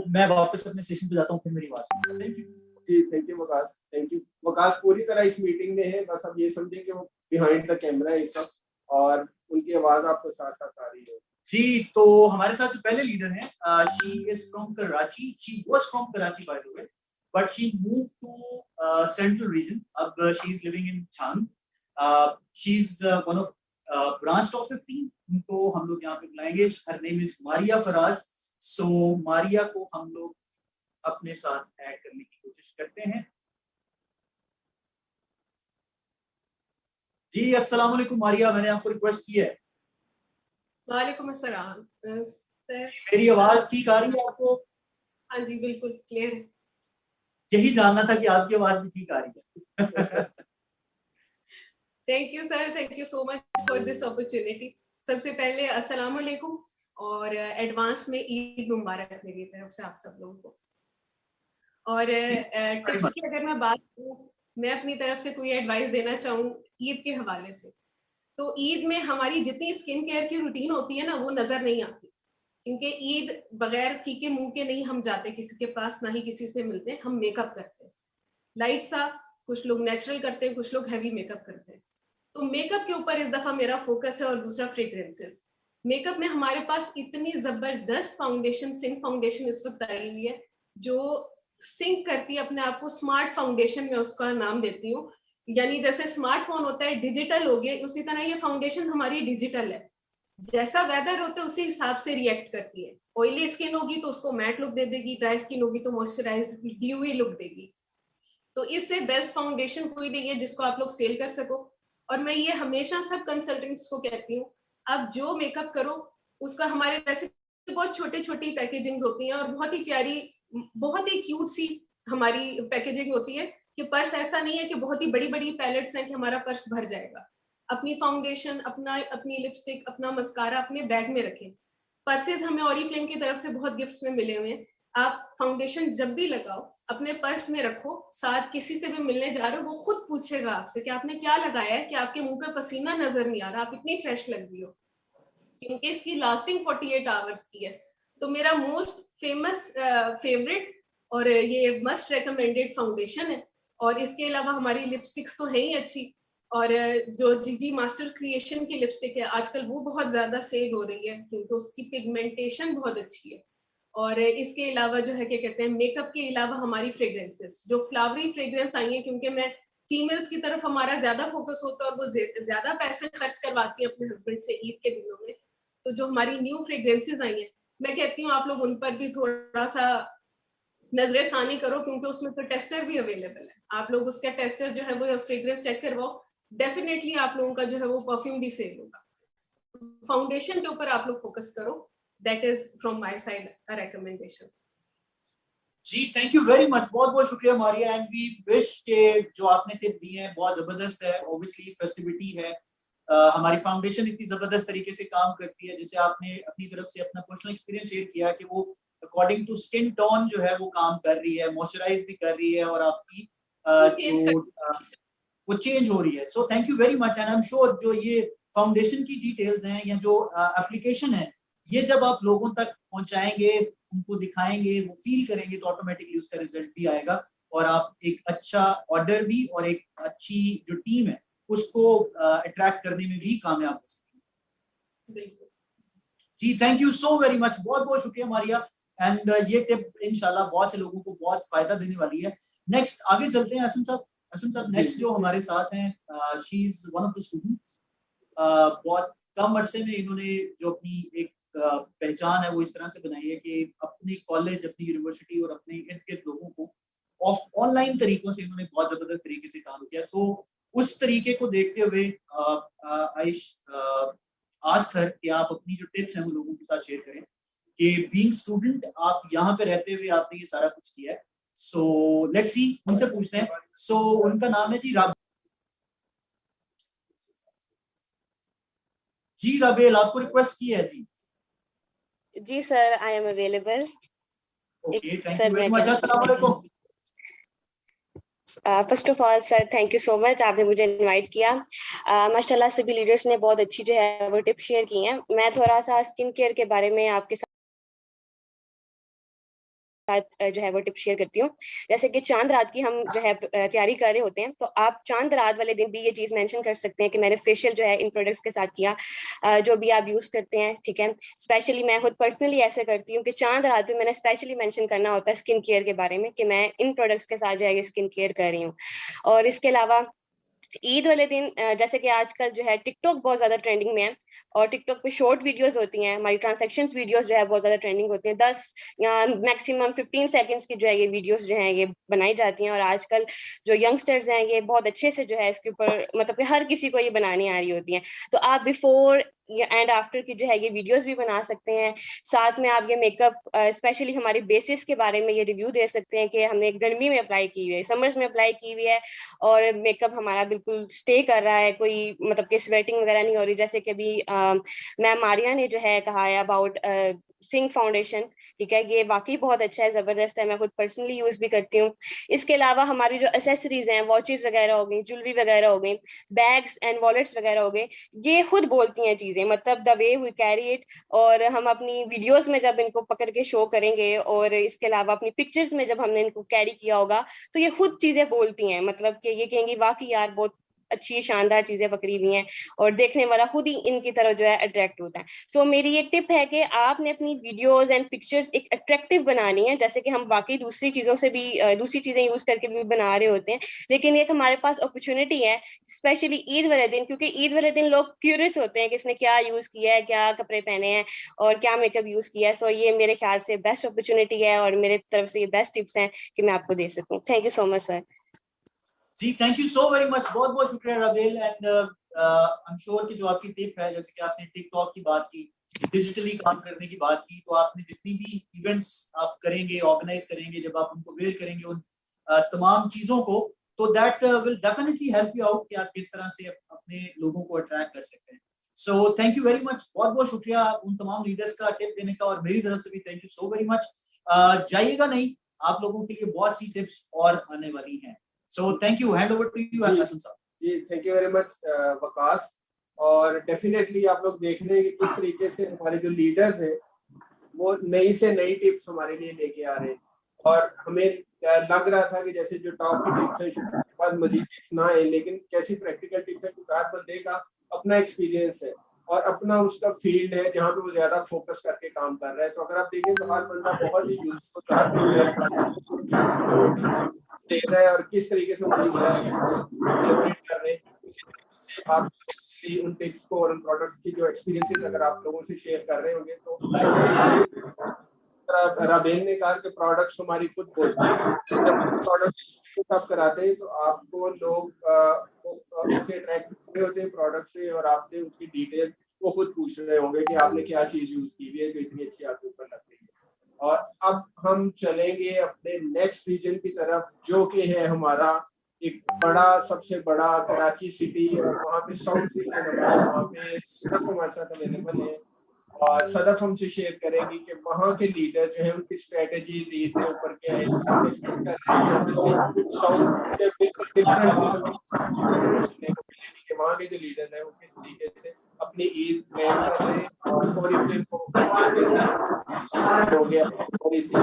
मैं वापस अपने स्टेशन पे जाता हूँ, फिर मेरी आवाज। Thank you ji, thank you Waqas, thank you. Waqas पूरी तरह इस मीटिंग में है, बस अब ये समझें कि वो बिहाइंड द कैमरा है इस वक्त और उनकी आवाज आपको साथ साथ आ रही है। जी, तो हमारे साथ जो पहले लीडर हैं, she is from Karachi, she was from Karachi by the way, but she moved to central region, अब she is living in Jhang. She is one of branch top 15, उनको हम लोग यहाँ पे बुलाएंगे। Her name is Maria Faraz. So Maria को हम लोग अपने साथ ऐड करने की कोशिश करते हैं। जी अस्सलाम वालेकुम मारिया, मैंने आपको रिक्वेस्ट की है। वालेकुम अस्सलाम। सर। मेरी आवाज ठीक आ रही है आपको? हाँ जी, बिल्कुल क्लियर है। यही जानना था कि आपकी आवाज भी ठीक आ रही है। Thank you sir, thank you so much for this opportunity. सबसे पहले अस्सलाम वालेकुम और एडवांस में ईद मुबारक मेरी तरफ से आप सब लोगों को। और टिप्स की अगर मैं बात करूं, मैं अपनी तरफ से कोई एडवाइस देना चाहूँ ईद के हवाले से, तो ईद में हमारी जितनी स्किन केयर की रूटीन होती है ना, वो नजर नहीं आती, क्योंकि ईद बगैर फीके मुंह के नहीं हम जाते किसी के पास, ना ही किसी से मिलते। हम मेकअप करते हैं लाइट सा, कुछ लोग नेचुरल करते हैं, कुछ लोग हैवी मेकअप करते हैं। तो मेकअप के ऊपर इस दफा मेरा फोकस है। और दूसरा फ्रेग्रेंसेस। मेकअप में हमारे पास इतनी जबरदस्त फाउंडेशन, सिंक फाउंडेशन इस वक्त आई हुई है, जो सिंक करती है अपने आप को। स्मार्ट फाउंडेशन में उसका नाम देती हूँ, यानी जैसे स्मार्टफोन होता है डिजिटल हो गया, उसी तरह ये फाउंडेशन हमारी डिजिटल है। जैसा वेदर होता है उसी हिसाब से रिएक्ट करती है। ऑयली स्किन होगी तो उसको मैट लुक दे देगी, ड्राई स्किन होगी तो मॉइस्चराइज्ड ग्लूई लुक देगी। तो इससे बेस्ट फाउंडेशन कोई नहीं है जिसको आप लोग सेल कर सको। और मैं ये हमेशा सब कंसल्टेंट्स को कहती हूँ, आप जो मेकअप करो उसका, हमारे वैसे बहुत छोटे छोटी पैकेजिंग होती हैं और बहुत ही प्यारी, बहुत ही क्यूट सी हमारी पैकेजिंग होती है, कि पर्स ऐसा नहीं है कि बहुत ही बड़ी बड़ी पैलेट्स हैं कि हमारा पर्स भर जाएगा। अपनी फाउंडेशन, अपनी लिपस्टिक, अपना मस्कारा अपने बैग में रखें। पर्सेज हमें ऑरिफ्लेम की तरफ से बहुत गिफ्ट्स में मिले हुए हैं। आप फाउंडेशन जब भी लगाओ अपने पर्स में रखो, साथ किसी से भी मिलने जा रहे हो वो खुद पूछेगा आपसे कि आपने क्या लगाया है, कि आपके मुंह पे पसीना नजर नहीं आ रहा, आप इतनी फ्रेश लग रही हो, क्योंकि इसकी लास्टिंग 48 आवर्स की है। तो मेरा मोस्ट फेमस फेवरेट और ये मस्ट रिकमेंडेड फाउंडेशन है। और इसके अलावा हमारी लिपस्टिक्स तो है ही अच्छी, और जो जीजी मास्टर क्रिएशन की लिपस्टिक है आजकल वो बहुत ज्यादा सेल हो रही है, क्योंकि उसकी पिगमेंटेशन बहुत अच्छी है। और इसके अलावा जो है क्या कहते हैं, मेकअप के अलावा हमारी फ्रेग्रेंसेस, जो फ्लावरी फ्रेग्रेंस आई है, क्योंकि मैं फीमेल्स की तरफ हमारा ज्यादा फोकस होता है और वो ज्यादा पैसे खर्च करवाती है अपने हस्बैंड से ईद के दिनों में। तो जो हमारी न्यू फ्रेग्रेंसेस आई हैं, मैं कहती हूँ आप लोग उन पर भी थोड़ा सा नजरसानी करो, क्योंकि उसमें तो टेस्टर भी अवेलेबल है। आप लोग उसका टेस्टर जो है वो फ्रेग्रेंस चेक करवाओ, डेफिनेटली आप लोगों का जो है वो परफ्यूम भी सेल होगा। फाउंडेशन के ऊपर आप लोग फोकस करो, that is from my side a recommendation. जी थैंक यू वेरी मच, बहुत बहुत शुक्रिया मारिया, एंड वी विश के जो आपने टिप दी है बहुत जबरदस्त है। ऑब्वियसली फेस्टिविटी है, हमारी फाउंडेशन इतनी जबरदस्त तरीके से काम करती है, जैसे आपने अपनी तरफ से अपना पर्सनल एक्सपीरियंस शेयर किया कि वो अकॉर्डिंग टू स्किन टोन जो है वो काम कर रही है, मॉइस्चराइज भी कर रही है, और आपकी वो चेंज हो रही है। So thank you very much, and I am sure जो ये फाउंडेशन की डिटेल्स हैं या जो एप्लीकेशन है, ये जब आप लोगों तक पहुंचाएंगे, उनको दिखाएंगे, वो फील करेंगे, तो ऑटोमेटिकली उसका रिजल्ट भी आएगा, और आप एक अच्छा ऑर्डर भी और एक अच्छी जो टीम है उसको अट्रैक्ट करने में भी कामयाब हो सकते हैं। जी thank you so very much, बहुत बहुत शुक्रिया मारिया, एंड ये टिप इंशाल्लाह बहुत से लोगों को बहुत फायदा देने वाली है। नेक्स्ट आगे चलते हैं असम साहब। असम साहब नेक्स्ट जो हमारे साथ हैं, she is one of the students. बहुत कम अरसे में इन्होंने जो अपनी एक पहचान है वो इस तरह से बनाई है कि अपनी कॉलेज, अपनी यूनिवर्सिटी और अपने इर्द गिर्द लोगों को ऑनलाइन तरीकों से इन्होंने बहुत जबरदस्त तरीके से काम किया। तो उस तरीके को देखते हुए आइश आस्क हर कि आप अपनी जो टिप्स हैं वो लोगों के साथ शेयर करें कि बीइंग स्टूडेंट आप यहाँ पे रहते हुए आपने ये सारा कुछ किया है। सो लेट्स सी, उनसे पूछते हैं। सो उनका नाम है जी राबेल, आपको रिक्वेस्ट की है जी। जी sir, I am available. Okay thank you very much. अस्सलाम वालेकुम। First of all sir thank you so much, आपने मुझे इनवाइट किया। माशाल्लाह सभी लीडर्स ने बहुत अच्छी जो है वो टिप शेयर की हैं। मैं थोड़ा सा स्किन केयर के बारे में आपके साथ जो है वो टिप शेयर करती हूँ। जैसे कि चांद रात की हम जो है तैयारी कर रहे होते हैं, तो आप चांद रात वाले दिन भी ये चीज मेंशन कर सकते हैं कि मैंने फेशियल जो है इन प्रोडक्ट्स के साथ किया, जो भी आप यूज करते हैं, ठीक है। स्पेशली मैं खुद पर्सनली ऐसे करती हूँ कि चांद रात में मैंने स्पेशली मेंशन करना होता है स्किन केयर के बारे में कि मैं इन प्रोडक्ट्स के साथ जो है स्किन केयर कर रही हूँ। और इसके अलावा ईद वाले दिन जैसे कि आजकल जो है टिकटॉक बहुत ज्यादा ट्रेंडिंग में है, और टिकटॉक पे शॉर्ट वीडियोस होती हैं, हमारी ट्रांजैक्शंस वीडियोस जो है बहुत ज्यादा ट्रेंडिंग होती हैं, 10 या मैक्सिमम 15 सेकंड्स की जो है ये वीडियोस जो है ये बनाई जाती हैं। और आजकल जो यंगस्टर्स हैं ये बहुत अच्छे से जो है इसके ऊपर मतलब कि हर किसी को ये बनानी आ रही होती है। तो आप बिफोर एंड आफ्टर की जो है ये वीडियोस भी बना सकते हैं। साथ में आप ये मेकअप स्पेशली हमारी बेसिस के बारे में ये रिव्यू दे सकते हैं कि हमने गर्मी में अप्लाई की हुई है, समर्स में अप्लाई की हुई है और मेकअप हमारा बिल्कुल स्टे कर रहा है, कोई मतलब कि स्वेटिंग वगैरह नहीं हो रही। जैसे कि अभी मैम मारिया ने जो है कहा है अबाउट सिंक फाउंडेशन, ठीक है, ये वाकई बहुत अच्छा है, जबरदस्त है, मैं खुद पर्सनली यूज भी करती हूँ। इसके अलावा हमारी जो एसेसरीज हैं, वॉचेस वगैरह हो गई, ज्वेलरी वगैरह हो गई, बैग्स एंड वॉलेट्स वगैरह हो गए, ये खुद बोलती हैं चीजें, मतलब the way we carry it. और हम अपनी वीडियोस में जब इनको पकड़ के शो करेंगे और इसके अलावा अपनी पिक्चर्स में जब हमने इनको कैरी किया होगा तो ये खुद चीजें बोलती हैं, मतलब कि ये कहेंगी वाकई यार बहुत अच्छी शानदार चीजें पकड़ी हुई हैं, और देखने वाला खुद ही इनकी तरफ जो है अट्रैक्ट होता है। सो मेरी एक टिप है कि आपने अपनी वीडियोस एंड पिक्चर्स एक अट्रैक्टिव बनानी है, जैसे कि हम बाकी दूसरी चीजों से भी दूसरी चीजें यूज करके भी बना रहे होते हैं, लेकिन एक हमारे पास अपॉर्चुनिटी है स्पेशली ईद वाले दिन, क्योंकि ईद वाले दिन लोग क्यूरियस होते हैं कि इसने क्या यूज किया है, क्या कपड़े पहने हैं और क्या मेकअप यूज किया है। सो ये मेरे ख्याल से बेस्ट अपॉर्चुनिटी है और मेरे तरफ से ये बेस्ट टिप्स हैं कि मैं आपको दे सकूं। Thank you so much sir. जी thank you so very much, बहुत बहुत शुक्रिया Rabel. And I am sure कि जो आपकी टिप है, जैसे कि आपने टिकटॉक की बात की, डिजिटली काम करने की बात की, तो आपने जितनी भी इवेंट्स आप करेंगे, ऑर्गेनाइज करेंगे, जब आप उनको वेयर करेंगे उन तमाम चीजों को, तो that will definitely help you out कि आप किस तरह से अपने लोगों को अट्रैक्ट कर सकते हैं। सो थैंक यू वेरी मच, बहुत बहुत शुक्रिया उन तमाम लीडर्स का टिप देने का, और मेरी तरफ से भी thank you so very much. जाइएगा नहीं, आप लोगों के लिए बहुत सी टिप्स और आने वाली हैं। So thank you. Hand over to you, Hasan sir. जी thank you very much Waqas. और डेफिनेटली आप लोग देख रहे हैं कि किस तरीके से हमारे जो लीडर्स हैं वो नई से नई टिप्स हमारे लिए लेके आ रहे हैं, और हमें लग रहा था कि जैसे जो टॉप की टिप्स हैं बाद मजीद टिप्स ना आए, लेकिन कैसी प्रैक्टिकल टिप्स है, क्योंकि हर बंदे का अपना एक्सपीरियंस है और अपना उसका फील्ड है जहाँ पे वो ज्यादा फोकस करके काम कर रहा है। तो अगर आप देखें तो हर बंदा बहुत ही यूजफुल दे रहा है और किस तरीके से सेलिब्रेट कर रहे हैं। आप उन टिप्स को और उन प्रोडक्ट्स की जो एक्सपीरियंसेस अगर आप लोगों से शेयर कर रहे होंगे तो राबेल ने कहा कि प्रोडक्ट्स हमारी खुद बोलते हैं। जब प्रोडक्ट आप कराते हैं तो आपको लोग उससे अट्रैक्ट होते हैं प्रोडक्ट से, और आपसे उसकी डिटेल्स वो खुद पूछ रहे होंगे कि आपने क्या चीज यूज की हुई है जो इतनी अच्छी आपके ऊपर लग रही है। और अब हम चलेंगे अपने नेक्स्ट रीजन की तरफ, जो कि है हमारा एक बड़ा सबसे बड़ा कराची सिटी, और वहाँ पे साउथ रीजन हमारा, वहाँ पे सदफ हमारे साथ अवेलेबल है और सदफ हमसे शेयर करेंगी कि वहाँ के लीडर जो है उनकी स्ट्रेटेजीज ईद के ऊपर क्या है। हम एक्सपेक्ट कर रहे हैं कि ऑब्वियसली साउथ से बिल्कुल डिफरेंट किस्म की सुनने को मिलेगी कि वहाँ के जो लीडर हैं वो किस तरीके से अपनी ईद प्लान कर रहे हैं और ओरिफ्लेम को किस तरीके से हो गया। और इसी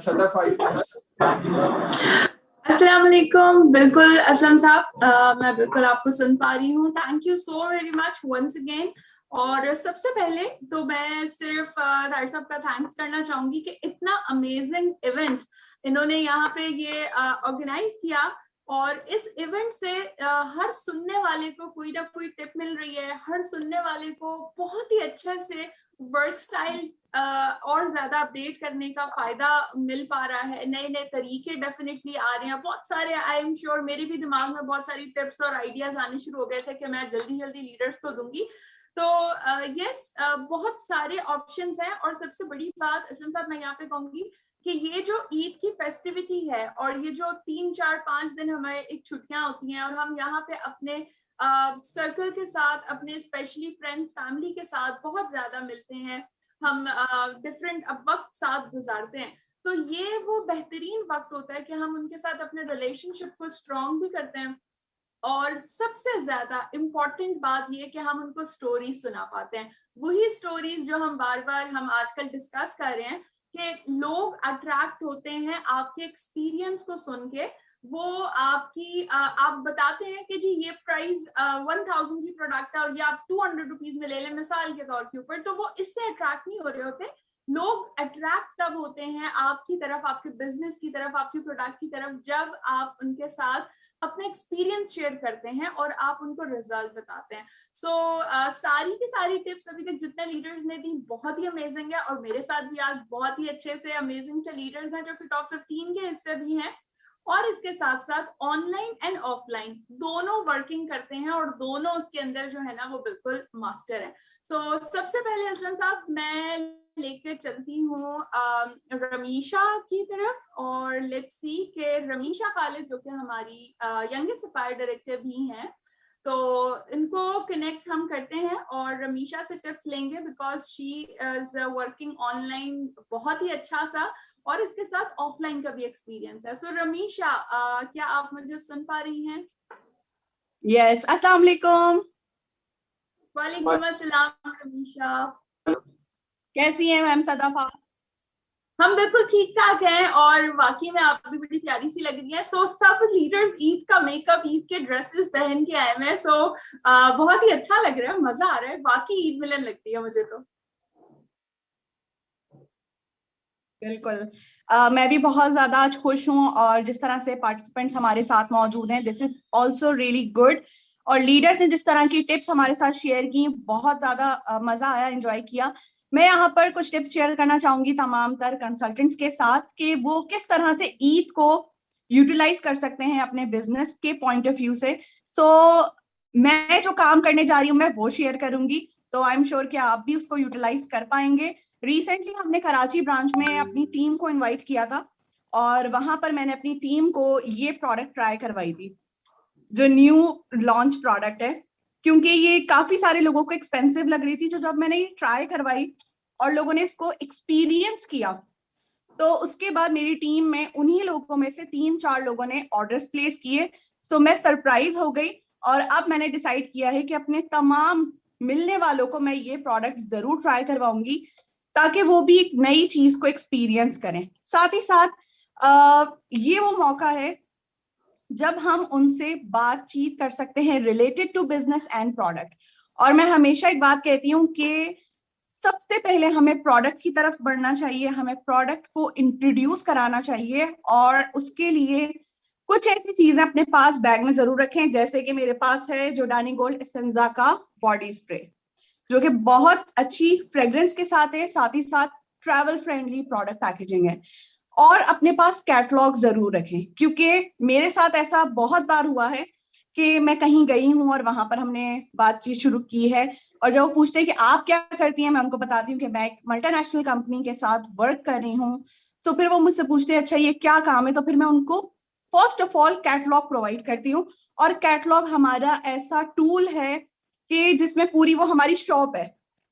सदफ आई अस्सलाम वालेकुम। बिल्कुल असलम साहब, मैं बिल्कुल आपको सुन पा रही हूँ। Thank you so very much once again. और सबसे पहले तो मैं सिर्फ ताहिर साहब का थैंक्स करना चाहूंगी कि इतना अमेजिंग इवेंट इन्होंने यहाँ पे ये ऑर्गेनाइज किया, और इस इवेंट से हर सुनने वाले को कोई ना कोई टिप मिल रही है, हर सुनने वाले को बहुत ही अच्छे से वर्क स्टाइल और ज्यादा अपडेट करने का फायदा मिल पा रहा है। नए नए तरीके डेफिनेटली आ रहे हैं बहुत सारे। आई एम श्योर मेरी भी दिमाग में बहुत सारी टिप्स और आइडियाज आने शुरू हो गए थे कि मैं जल्दी जल्दी लीडर्स को दूंगी। तो यस, बहुत सारे ऑप्शंस हैं। और सबसे बड़ी बात असलम साहब मैं यहाँ पे कहूंगी कि ये जो ईद की फेस्टिविटी है और ये जो 3, 4, 5 दिन हमें एक छुट्टियां होती हैं और हम यहाँ पे अपने सर्कल के साथ, अपने स्पेशली फ्रेंड्स फैमिली के साथ बहुत ज्यादा मिलते हैं, हम डिफरेंट वक्त साथ गुजारते हैं, तो ये वो बेहतरीन वक्त होता है कि हम उनके साथ अपने रिलेशनशिप को स्ट्रॉन्ग भी करते हैं। और सबसे ज्यादा इम्पोर्टेंट बात ये कि हम उनको स्टोरीज सुना पाते हैं, वही स्टोरीज जो हम बार बार हम आजकल डिस्कस कर रहे हैं कि लोग अट्रैक्ट होते हैं आपके एक्सपीरियंस को सुन के। वो आपकी आप बताते हैं कि जी ये प्राइस 1000 की प्रोडक्ट है और ये आप 200 रुपीज में ले लें मिसाल के तौर के ऊपर, तो वो इससे अट्रैक्ट नहीं हो रहे होते। लोग अट्रैक्ट तब होते हैं आपकी तरफ, आपके बिजनेस की तरफ, आपकी प्रोडक्ट की तरफ, जब आप उनके साथ अपना एक्सपीरियंस शेयर करते हैं और आप उनको रिजल्ट बताते हैं। सो सारी की सारी टिप्स अभी तक जितने लीडर्स ने दी बहुत ही अमेजिंग है, और मेरे साथ भी आज बहुत ही अच्छे से अमेजिंग से लीडर्स हैं जो कि टॉप 15 के हिस्से भी हैं, और इसके साथ साथ ऑनलाइन एंड ऑफलाइन दोनों वर्किंग करते हैं, और दोनों उसके अंदर जो है ना वो बिल्कुल मास्टर है। सो सबसे पहले असलम साहब मैं लेकर चलती हूँ रमीशा की तरफ, और लेट्स सी के रमीशा खालिद जो कि हमारी यंगेस्ट सप्लायर डायरेक्टर भी हैं, तो इनको कनेक्ट हम करते हैं और रमीशा से टिप्स लेंगे because she is working online बहुत ही अच्छा सा, और इसके साथ ऑफलाइन का भी एक्सपीरियंस है। सो रमीशा क्या आप मुझे सुन पा रही हैं? यस, अस्सलाम वालेकुम। वालेकुम अस्सलाम रमीशा, कैसी हैं मैम सदाफा? हम बिल्कुल ठीक ठाक हैं, और वाकई में आप भी बड़ी प्यारी सी लग रही है। सो सब लीडर्स ईद का मेकअप, ईद के ड्रेसेस पहन के आए हैं, सो बहुत ही अच्छा लग रहा है, मजा आ रहा है, बाकी ईद मिलन लगती है मुझे तो। बिल्कुल, मैं भी बहुत ज्यादा आज खुश हूँ, और जिस तरह से पार्टिसिपेंट्स हमारे साथ मौजूद हैं this is also really good, और लीडर्स ने जिस तरह की टिप्स हमारे साथ शेयर की बहुत ज्यादा मजा आया, एंजॉय किया। मैं यहाँ पर कुछ टिप्स शेयर करना चाहूंगी तमाम तर कंसल्टेंट्स के साथ कि वो किस तरह से ईद को यूटिलाइज कर सकते हैं अपने बिजनेस के पॉइंट ऑफ व्यू से। सो मैं जो काम करने जा रही हूँ मैं वो शेयर करूंगी, तो आई एम श्योर कि आप भी उसको यूटिलाइज कर पाएंगे। रिसेंटली हमने कराची ब्रांच में अपनी टीम को इनवाइट किया था, और वहां पर मैंने अपनी टीम को ये प्रोडक्ट ट्राई करवाई थी जो न्यू लॉन्च प्रोडक्ट है, क्योंकि ये काफी सारे लोगों को एक्सपेंसिव लग रही थी। जो जब मैंने ये ट्राई करवाई और लोगों ने इसको एक्सपीरियंस किया, तो उसके बाद मेरी टीम में उन्हीं लोगों में से 3-4 लोगों ने ऑर्डर्स प्लेस किए। सो मैं सरप्राइज हो गई, और अब मैंने डिसाइड किया है कि अपने तमाम मिलने वालों को मैं ये प्रोडक्ट जरूर ट्राई करवाऊंगी, ताकि वो भी एक नई चीज को एक्सपीरियंस करें। साथ ही साथ ये वो मौका है जब हम उनसे बातचीत कर सकते हैं related to business and product. और मैं हमेशा एक बात कहती हूँ कि सबसे पहले हमें प्रोडक्ट की तरफ बढ़ना चाहिए, हमें प्रोडक्ट को इंट्रोड्यूस कराना चाहिए, और उसके लिए कुछ ऐसी चीजें अपने पास बैग में जरूर रखें, जैसे कि मेरे पास है जोडानी गोल्ड एसेंजा का बॉडी स्प्रे, जो कि बहुत अच्छी फ्रेग्रेंस के साथ है, साथ ही साथ ट्रैवल फ्रेंडली प्रोडक्ट पैकेजिंग है। और अपने पास कैटलॉग जरूर रखें, क्योंकि मेरे साथ ऐसा बहुत बार हुआ है कि मैं कहीं गई हूं और वहां पर हमने बातचीत शुरू की है, और जब वो पूछते हैं कि आप क्या करती हैं, मैं उनको बताती हूँ कि मैं एक मल्टीनेशनल कंपनी के साथ वर्क कर रही हूँ। तो फिर वो मुझसे पूछते हैं अच्छा ये क्या काम है, तो फिर मैं उनको first of all catalogue provide करती हूँ। और कैटलॉग हमारा ऐसा टूल है कि जिसमें पूरी वो हमारी शॉप है,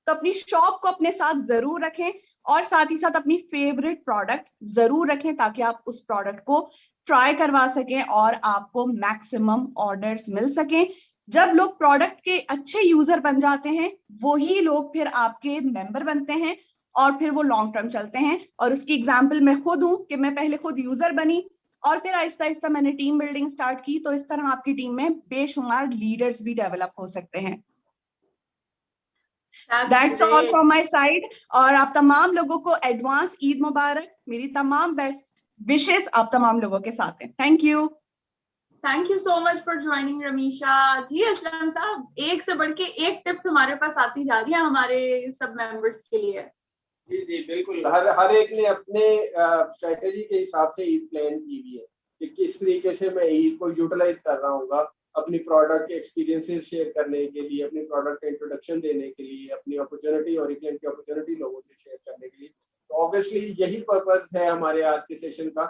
तो अपनी शॉप को अपने साथ जरूर रखें, और साथ ही साथ अपनी फेवरेट प्रोडक्ट जरूर रखें, ताकि आप उस प्रोडक्ट को ट्राई करवा सकें और आपको मैक्सिमम ऑर्डर्स मिल सकें। जब लोग प्रोडक्ट के अच्छे यूजर बन जाते हैं, वही लोग फिर आपके मेंबर बनते हैं, और फिर वो लॉन्ग टर्म चलते हैं। और उसकी एग्जाम्पल मैं खुद हूं कि मैं पहले खुद यूजर बनी, और फिर आहिस्ता आहिस्ता मैंने टीम बिल्डिंग स्टार्ट की। तो इस तरह आपकी टीम में बेशुमार लीडर्स भी डेवलप हो सकते हैं। That's all from my side, और आप तमाम लोगों को एडवांस ईद मुबारक, मेरी तमाम बेस्ट विशेस आप तमाम लोगों के साथ हैं। Thank you so much for joining Ramisha जी। असलम साहब, एक से बढ़ के एक टिप्स हमारे पास आती जा रही है हमारे सब मेंबर्स के लिए। जी जी बिल्कुल, हर एक ने अपने स्ट्रेटेजी के हिसाब से ईद प्लान की हुई है कि किस तरीके से मैं ईद को यूटिलाइज कर रहा हूँ अपनी प्रोडक्ट के एक्सपीरियंसेस शेयर करने के लिए, अपनी प्रोडक्ट का इंट्रोडक्शन देने के लिए, अपनी अपॉर्चुनिटी और क्लाइंट की अपॉर्चुनिटी लोगों से शेयर करने के लिए। तो ऑब्वियसली यही पर्पस है हमारे आज के सेशन का,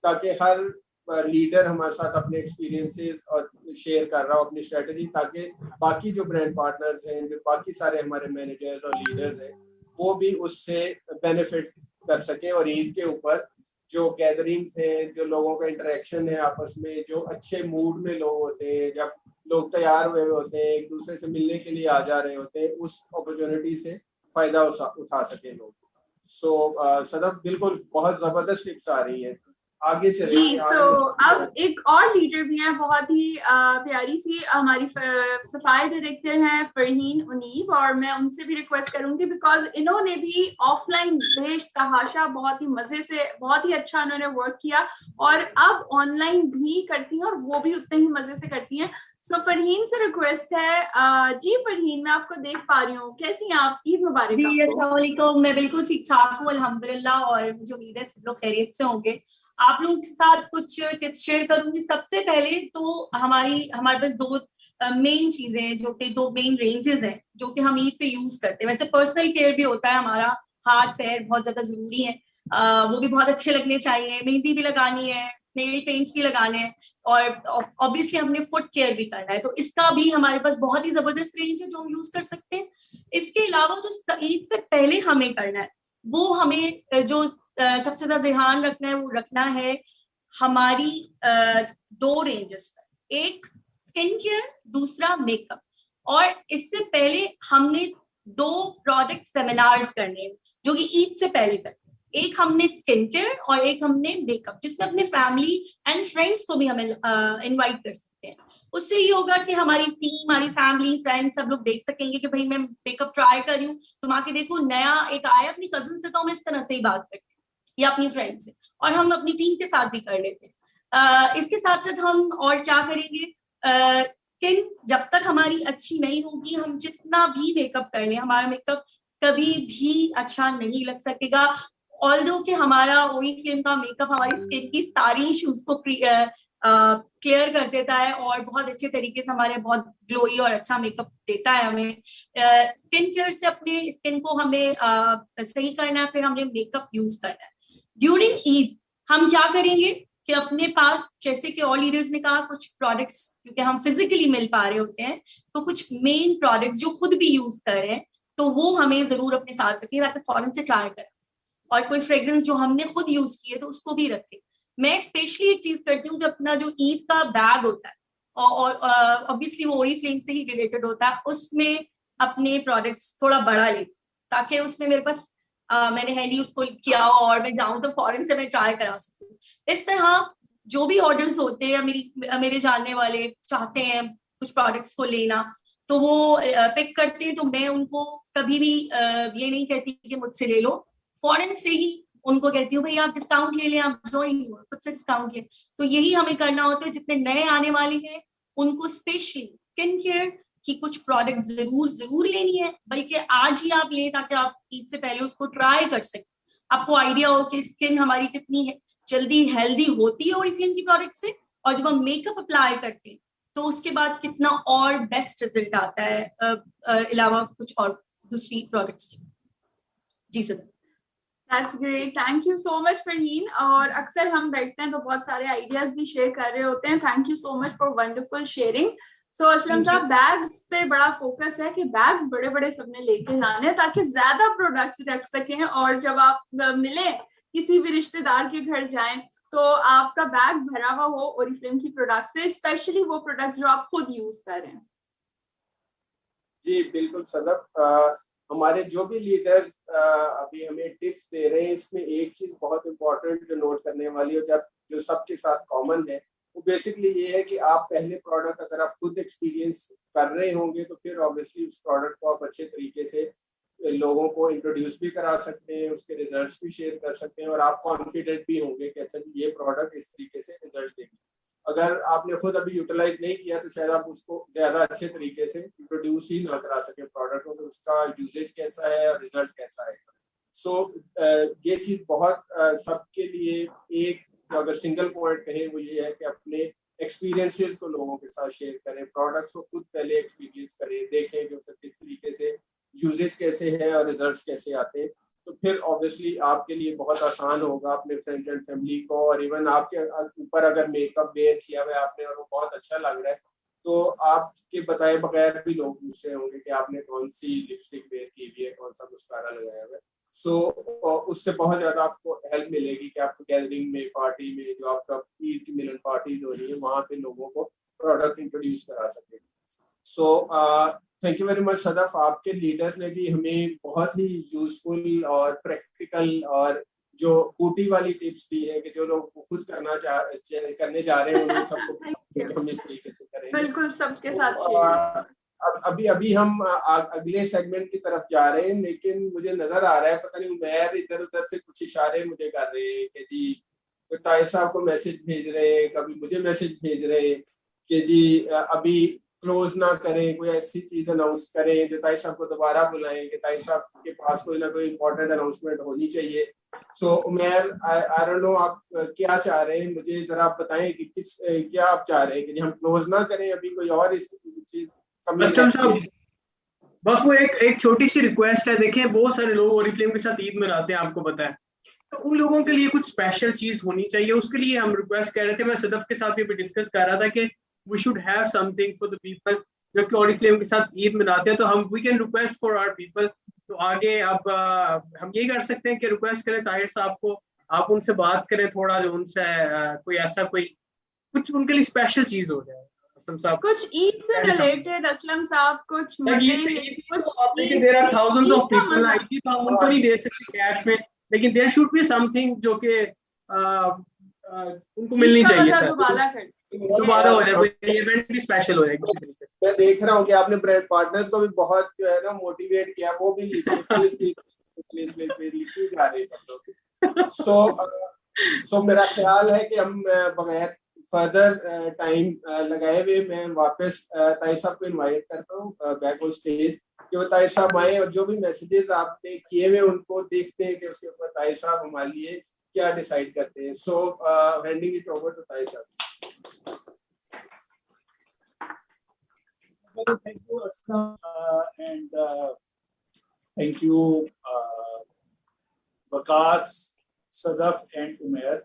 ताकि हर लीडर हमारे साथ अपने एक्सपीरियंसेस और शेयर कर रहा हो अपनी स्ट्रेटजी, ताकि बाकी जो ब्रांड पार्टनर्स हैं, जो बाकी सारे हमारे मैनेजर्स और लीडर्स हैं, वो भी उससे बेनिफिट कर सकें। और ईद के ऊपर जो गैदरिंग्स हैं, जो लोगों का इंटरेक्शन है आपस में, जो अच्छे मूड में लोग होते हैं, जब लोग तैयार हुए होते हैं, एक दूसरे से मिलने के लिए आ जा रहे होते हैं, उस अपॉर्चुनिटी से फायदा उठा सके लोग। सो सदफ बिल्कुल बहुत जबरदस्त टिप्स आ रही हैं। आगे चले जी। अब एक और लीडर भी हैं, बहुत ही प्यारी सी हमारी सफाई डायरेक्टर हैं फरहीन उनीब, और मैं उनसे भी रिक्वेस्ट करूंगी बिकॉज इन्होंने भी ऑफलाइन देश तहाशा बहुत ही मजे से, बहुत ही अच्छा उन्होंने वर्क किया और अब ऑनलाइन भी करती हैं और वो भी उतने ही मजे से करती हैं। सो फरहीन से रिक्वेस्ट है। जी फरहीन, मैं आपको देख पा रही हूँ, कैसी हैं आप? ईद मुबारक जी। आपको। अस्सलाम वालेकुम। मैं बिल्कुल ठीक ठाक हूँ अल्हम्दुलिल्लाह, और जो लीडर सब लोग खैरियत से होंगे। आप लोगों के साथ कुछ टिप्स शेयर करूंगी। सबसे पहले तो हमारे पास दो मेन चीजें हैं, जो कि दो मेन रेंजेस हैं जो कि हम ईद पे यूज करते हैं। वैसे पर्सनल केयर भी होता है हमारा, हाथ पैर बहुत ज्यादा जरूरी है, वो भी बहुत अच्छे लगने चाहिए। मेहंदी भी लगानी है, नेल पेंट्स भी लगाने हैं, और ऑब्वियसली हमने फुट केयर भी करना है। तो इसका भी हमारे पास बहुत ही जबरदस्त रेंज है जो हम यूज कर सकते हैं। इसके अलावा जो ईद से पहले हमें करना है, वो हमें जो सबसे ज्यादा ध्यान रखना है, वो रखना है हमारी दो रेंजेस पर, एक स्किन केयर, दूसरा मेकअप। और इससे पहले हमने दो प्रोडक्ट सेमिनार्स करने हैं जो कि ईद से पहले करते हैं। एक हमने स्किन केयर और एक हमने मेकअप, जिसमें अपने फैमिली एंड फ्रेंड्स को भी हमें इनवाइट कर सकते हैं। उससे ये होगा कि हमारी टीम, हमारी फैमिली, फ्रेंड्स सब लोग देख सकेंगे कि भाई मैं मेकअप ट्राई कर रही हूँ, तुम आके देखो नया एक आया। अपनी कजिन से तो हम इस तरह से ही बात करते हैं, या अपनी फ्रेंड से, और हम अपनी टीम के साथ भी कर लेते हैं। इसके साथ साथ हम और क्या करेंगे, स्किन जब तक हमारी अच्छी नहीं होगी, हम जितना भी मेकअप कर लें, हमारा मेकअप कभी भी अच्छा नहीं लग सकेगा। ऑल्दो कि हमारा ओरिफ्लेम का मेकअप हमारी स्किन की सारी इश्यूज को क्लियर कर देता है और बहुत अच्छे तरीके से हमारे बहुत ग्लोई और अच्छा मेकअप देता है हमें। स्किन केयर से अपने स्किन को हमें सही करना है, फिर हमें मेकअप यूज करना है। ड्यूरिंग ईद हम क्या करेंगे कि अपने पास, जैसे कि ऑल लीडर्स ने कहा, कुछ प्रोडक्ट्स क्योंकि हम फिजिकली मिल पा रहे होते हैं, तो कुछ मेन प्रोडक्ट्स जो खुद भी यूज कर रहे हैं, तो वो हमें जरूर अपने साथ रखिए ताकि फौरन से ट्राई करें। और कोई फ्रेग्रेंस जो हमने खुद यूज की है तो उसको भी रखें। मैं स्पेशली एक चीज करती हूँ कि अपना जो ईद का बैग होता है, और ऑब्वियसली वो ओरिफ्लेम से ही रिलेटेड होता है, उसमें अपने प्रोडक्ट्स थोड़ा बड़ा ले, ताकि उसमें मेरे पास मैंने हैंडी उसको किया हो और मैं जाऊं तो फौरन से मैं ट्राई करा सकूं। इस तरह जो भी ऑर्डर्स होते हैं, मेरे जानने वाले चाहते हैं कुछ प्रोडक्ट्स को लेना, तो वो पिक करते हैं, तो मैं उनको कभी भी ये नहीं कहती कि मुझसे ले लो, फौरन से ही उनको कहती हूँ भाई आप डिस्काउंट ले लें, आप ज्वाइन हो, खुद से डिस्काउंट लें। तो यही हमें करना होता है। जितने नए आने वाले हैं उनको स्पेशली स्किन केयर की कुछ प्रोडक्ट जरूर लेनी है, बल्कि आज ही आप लें ताकि आप ईद से पहले उसको ट्राई कर सकें, आपको आइडिया हो कि स्किन हमारी कितनी जल्दी हेल्दी होती है ओरिफ्लेम की प्रोडक्ट से, और जब हम मेकअप अप्लाई करते हैं तो उसके बाद कितना और बेस्ट रिजल्ट आता है अलावा कुछ और दूसरी प्रोडक्ट्स के। जी sir. That's great. Thank you so much Farheen. और अक्सर हम बैठते हैं तो बहुत सारे आइडियाज भी शेयर कर रहे होते हैं। Thank you so much for wonderful sharing. So Aslam साहब, बैग्स पे बड़ा फोकस है कि बैग्स बड़े बड़े सबने लेके जाने हैं ताकि ज्यादा प्रोडक्ट्स रख सकें, और जब आप मिले किसी भी रिश्तेदार के घर जाएं तो आपका बैग भरा हुआ हो ओरिफ्लेम की प्रोडक्ट से, स्पेशली वो प्रोडक्ट जो आप खुद यूज कर रहे हैं। जी बिल्कुल सदफ, हमारे जो भी लीडर्स अभी हमें टिप्स दे रहे हैं, इसमें एक चीज बहुत इंपॉर्टेंट जो नोट करने वाली है, जो सबके साथ कॉमन है, वो बेसिकली ये है कि आप पहले प्रोडक्ट अगर आप खुद एक्सपीरियंस कर रहे होंगे तो फिर ऑब्वियसली उस प्रोडक्ट को आप अच्छे तरीके से लोगों को इंट्रोड्यूस भी करा सकते हैं, उसके रिजल्ट्स भी शेयर कर सकते हैं, और आप कॉन्फिडेंट भी होंगे कि अच्छा ये प्रोडक्ट इस तरीके से रिजल्ट देगी। अगर आपने खुद अभी यूटिलाइज नहीं किया तो शायद आप उसको ज्यादा अच्छे तरीके से इंट्रोड्यूस ही ना करा सके प्रोडक्ट को, तो उसका यूजेज कैसा है और रिजल्ट कैसा है। सो ये चीज बहुत सबके लिए एक अगर सिंगल पॉइंट कहें वो ये है कि अपने एक्सपीरियंसेस को लोगों के साथ शेयर करें, प्रोडक्ट्स को खुद पहले एक्सपीरियंस करें, देखें कि उसे किस तरीके से यूजेज कैसे है और रिजल्ट्स कैसे आते हैं, तो फिर ऑब्वियसली आपके लिए बहुत आसान होगा अपने फ्रेंड्स एंड फैमिली को, और इवन आपके ऊपर अगर मेकअप वेयर किया हुआ है आपने और वो बहुत अच्छा लग रहा है तो आपके बताए बगैर भी लोग पूछ रहे होंगे कि आपने कौन सी लिपस्टिक वेयर की हुई है, कौन सा मस्कारा लगाया हुआ है। सो उससे बहुत ज्यादा आपको हेल्प मिलेगी कि आपको गैदरिंग में, पार्टी में, जो आपका ईद की मिलन पार्टीज हो रही है वहां पे लोगों को प्रोडक्ट इंट्रोड्यूस करा सके। So thank you very much Sadaf, आपके लीडर्स ने भी हमें बहुत ही यूजफुल और प्रैक्टिकल और जो ऊटी वाली टिप्स दी है कि जो लोग खुद करने जा रहे हैं उन सबको हम इस तरीके से करेंगे। बिल्कुल सबके साथ अभी हम अगले सेगमेंट की तरफ जा रहे हैं, लेकिन मुझे नजर आ रहा है पता नहीं उमैर इधर उधर से कुछ इशारे मुझे कर रहे हैं कि जी तो ताहिर साहब को मैसेज भेज रहे हैं, कभी मुझे मैसेज भेज रहे हैं कि जी अभी क्लोज ना करें, कोई ऐसी चीज अनाउंस करें जो ताहिर साहब को दोबारा बुलाएं कि ताहिर साहब के पास कोई ना कोई इम्पोर्टेंट अनाउंसमेंट होनी चाहिए। सो उमैर आई डोंट नो आप क्या चाह रहे हैं, मुझे जरा आप बताएं कि क्या आप चाह रहे हैं कि हम क्लोज ना करें, अभी कोई और इस चीज बस वो एक छोटी सी रिक्वेस्ट है। देखें बहुत सारे लोग ओरिफ्लेम के साथ ईद मनाते हैं, आपको पता है, तो उन लोगों के लिए कुछ स्पेशल चीज होनी चाहिए। उसके लिए हम रिक्वेस्ट कर रहे थे, मैं सदफ के साथ भी डिस्कस कर रहा था कि we should have something for the people जो कि ओरिफ्लेम के साथ ईद मनाते हैं, तो हम we can request for our people. तो आगे अब हम ये कर सकते हैं कि रिक्वेस्ट करें ताहिर साहब को, आप उनसे बात करें थोड़ा, जो उनसे कोई ऐसा कोई कुछ उनके लिए स्पेशल चीज हो जाए। असलम साहब कुछ ईद से रिलेटेड, असलम साहब कुछ there are thousands of people, Eid हम उनको नहीं दे सकते कैश में, लेकिन देयर शुड बी समथिंग जो कि उनको मिलनी चाहिए सर। दोबारा हो जाए, इवेंट भी स्पेशल हो जाएगी। मैं देख रहा हूँ कि आपने ब्रांड पार्टनर्स को भी बहुत जो है ना मोटिवेट किया, वो भी प्लीज लिखी जा रहे हैं सब लोग। सो मेरा ख्याल है कि हम बगैर फर्दर टाइम लगाए हुए मैं वापस ताहिर साहब को इनवाइट करता हूँ बैक ऑन स्टेज कि वो ताहिर साहब आए और जो भी मैसेजेस आपने किए हुए उनको देखते हैं कि उसके ऊपर ताहिर साहब हमारे लिए क्या डिसाइड करते हैं। So handing it over to Tahir साहब। Thank you, Aslam, and thank you, Waqas, Sadaf, and Umair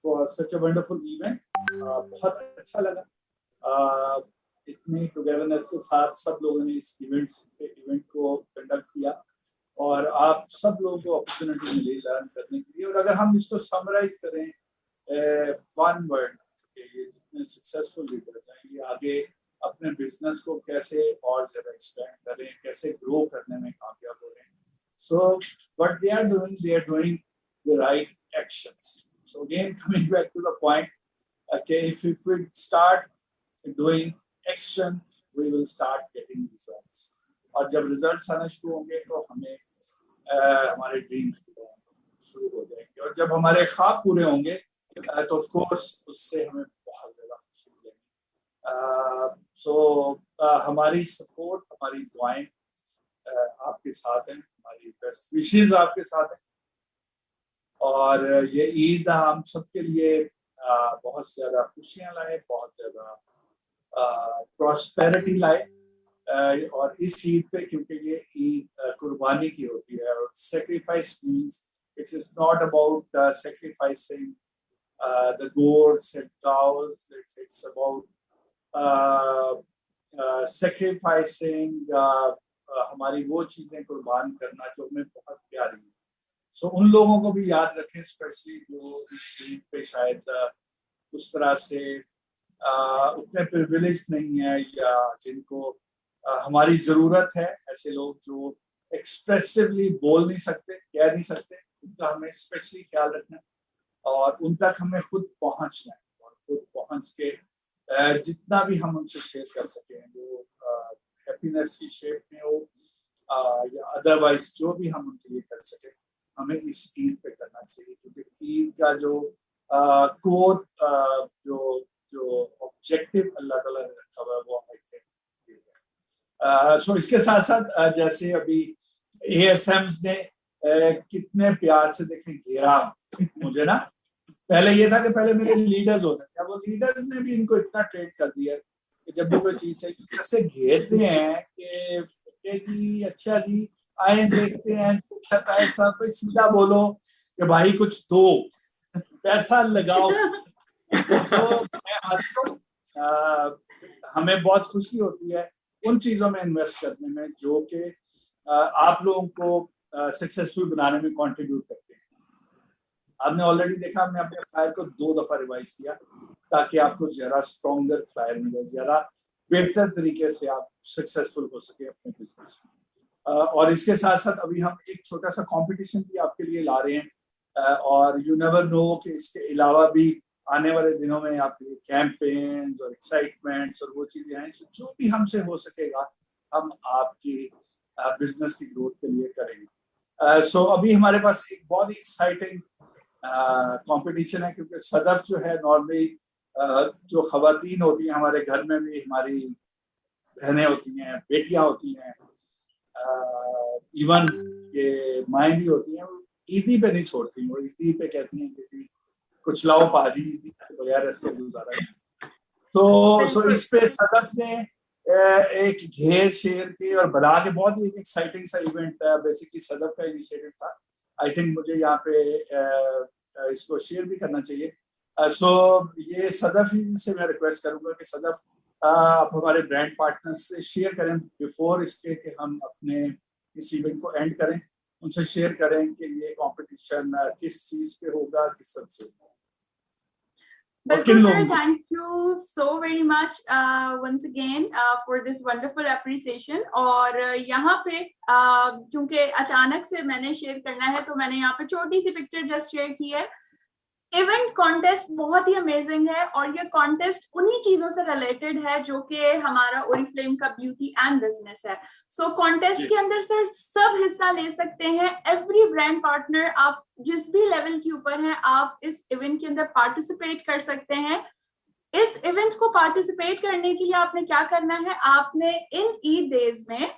for such a wonderful event. बहुत अच्छा लगा इतनी टुगेदरनेस के साथ सब लोगों ने इस इवेंट को कंडक्ट किया और आप सब लोगों को अपॉर्चुनिटी मिली लर्न करने के लिए। और अगर हम इसको समराइज करें वन वर्ड, ये जितने सक्सेसफुल लीडर्स हैं ये आगे अपने बिजनेस को कैसे और ज्यादा एक्सपेंड करें, कैसे ग्रो करने में कामयाब हो रहे हैं। So what they are doing the right actions. So again, coming back to the point, okay, if we start doing action, we will start getting results. और जब results आना शुरू होंगे तो हमें हमारे ड्रीम्स शुरू हो जाएंगे और जब हमारे ख्वाब पूरे होंगे तो ऑफ कोर्स उससे हमें बहुत ज़्यादा खुशी मिलेगी। सो हमारी सपोर्ट, हमारी दुआएं आपके साथ हैं, हमारी बेस्ट विशेस आपके साथ हैं और ये ईद हम सबके लिए बहुत ज़्यादा खुशियाँ लाए, बहुत ज़्यादा प्रॉस्पेरिटी लाए। और इस ईद पे क्योंकि ये ईद कुर्बानी की होती है और sacrifice means it's not about sacrificing the goats and cows, it's about sacrificing हमारी वो चीज़ें कुर्बान करना जो हमें बहुत प्यारी है। सो उन लोगों को भी याद रखें, स्पेशली जो इस ईद पे शायद उस तरह से उतने प्रिविलेज नहीं है या जिनको हमारी ज़रूरत है, ऐसे लोग जो एक्सप्रेसिवली बोल नहीं सकते, कह नहीं सकते, उनका हमें स्पेशली ख्याल रखना है और उन तक हमें खुद पहुंचना है और खुद पहुंच के जितना भी हम उनसे शेयर कर सकें, वो हैप्पीनेस की शेप में हो या अदरवाइज जो भी हम उनके लिए कर सकें, हमें इस ईद पे करना चाहिए क्योंकि ईद का जो कोर जो ऑब्जेक्टिव अल्लाह ताला ने रखा हुआ है वो आई थिंक। सो इसके साथ साथ जैसे अभी ASMs ने कितने प्यार से देखें घेरा मुझे ना, पहले ये था कि पहले मेरे लीडर्स होते थे, अब वो लीडर्स ने भी इनको इतना ट्रेन कर दिया कि जब भी कोई चीज चाहिए ऐसे घेरते हैं कि जी अच्छा जी आए देखते हैं, साहब कोई सीधा बोलो कि भाई कुछ दो, पैसा लगाओ। तो मैं हूँ, हमें बहुत खुशी होती है उन चीजों में इन्वेस्ट करने में जो कि आप लोगों को सक्सेसफुल बनाने में कंट्रीब्यूट करते हैं। आपने ऑलरेडी देखा, हमने अपने फ्लायर को 2 दफा रिवाइज किया ताकि आपको जरा स्ट्रॉन्गर फ्लायर मिले, जरा बेहतर तरीके से आप सक्सेसफुल हो सके अपने बिजनेस में। और इसके साथ साथ अभी हम एक छोटा सा कंपटीशन भी आपके लिए ला रहे हैं और यू नेवर नो कि इसके अलावा भी आने वाले दिनों में आपके लिए कैंपेन्स और एक्साइटमेंट्स और वो चीजें हैं, जो भी हमसे हो सकेगा हम आपकी बिजनेस की ग्रोथ के लिए करेंगे। सो अभी हमारे पास एक बहुत ही एक्साइटिंग कंपटीशन है, क्योंकि सदफ जो है नॉर्मली जो खवातीन होती हैं हमारे घर में भी, हमारी बहनें होती हैं, बेटियां होती हैं, इवन के माएँ भी होती हैं, ईदी पे नहीं छोड़ती, वो ईदी पे कहती हैं कि कुछ लाओ पाजी, ईदी के बगैर ऐसे गुजारा नहीं। तो इस पे सदफ ने एक घेर शेर के और बना के बहुत ही एक्साइटिंग सा इवेंट बेसिकली सदफ का इनिशिएटिव था। आई थिंक मुझे यहाँ पे इसको शेयर भी करना चाहिए। सो ये सदफ ही से मैं रिक्वेस्ट करूंगा कि सदफ आप हमारे ब्रांड पार्टनर्स से शेयर करें बिफोर इसके कि हम अपने इस इवेंट को एंड करें, उनसे शेयर करें कि ये कंपटीशन किस चीज पे होगा, किस सब से। बिल्कुल sir, thank you so very much once again for this wonderful appreciation. और यहाँ पे क्योंकि अचानक से मैंने शेयर करना है तो मैंने यहाँ पे छोटी सी पिक्चर जस्ट शेयर की है। इवेंट कॉन्टेस्ट बहुत ही अमेजिंग है और ये कॉन्टेस्ट उन्हीं चीजों से रिलेटेड है जो कि हमारा ओरिफ्लेम का ब्यूटी एंड बिजनेस है। सो कॉन्टेस्ट के अंदर सर सब हिस्सा ले सकते हैं। एवरी ब्रांड पार्टनर, आप जिस भी लेवल के ऊपर हैं, आप इस इवेंट के अंदर पार्टिसिपेट कर सकते हैं। इस इवेंट को पार्टिसिपेट करने के लिए आपने क्या करना है, आपने इन ईद डेज में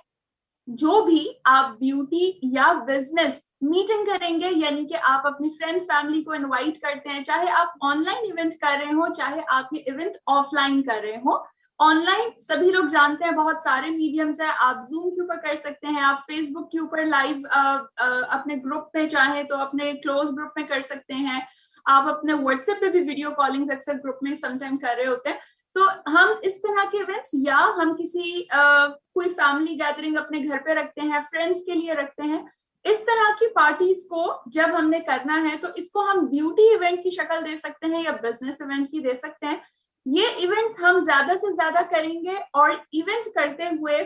जो भी आप ब्यूटी या बिजनेस मीटिंग करेंगे, यानी कि आप अपनी फ्रेंड्स फैमिली को इनवाइट करते हैं, चाहे आप ऑनलाइन इवेंट कर रहे हो चाहे आप ये इवेंट ऑफलाइन कर रहे हो। ऑनलाइन सभी लोग जानते हैं बहुत सारे मीडियम्स है, आप जूम के ऊपर कर सकते हैं, आप फेसबुक के ऊपर लाइव अपने ग्रुप में चाहे तो अपने क्लोज ग्रुप में कर सकते हैं, आप अपने व्हाट्सएप पे भी वीडियो कॉलिंग अक्सर ग्रुप में समटाइम कर रहे होते हैं। तो हम इस तरह के इवेंट्स या हम किसी कोई फैमिली गैदरिंग अपने घर पे रखते हैं, फ्रेंड्स के लिए रखते हैं, इस तरह की पार्टीज को जब हमने करना है तो इसको हम ब्यूटी इवेंट की शक्ल दे सकते हैं या बिजनेस इवेंट की दे सकते हैं। ये इवेंट्स हम ज्यादा से ज्यादा करेंगे और इवेंट करते हुए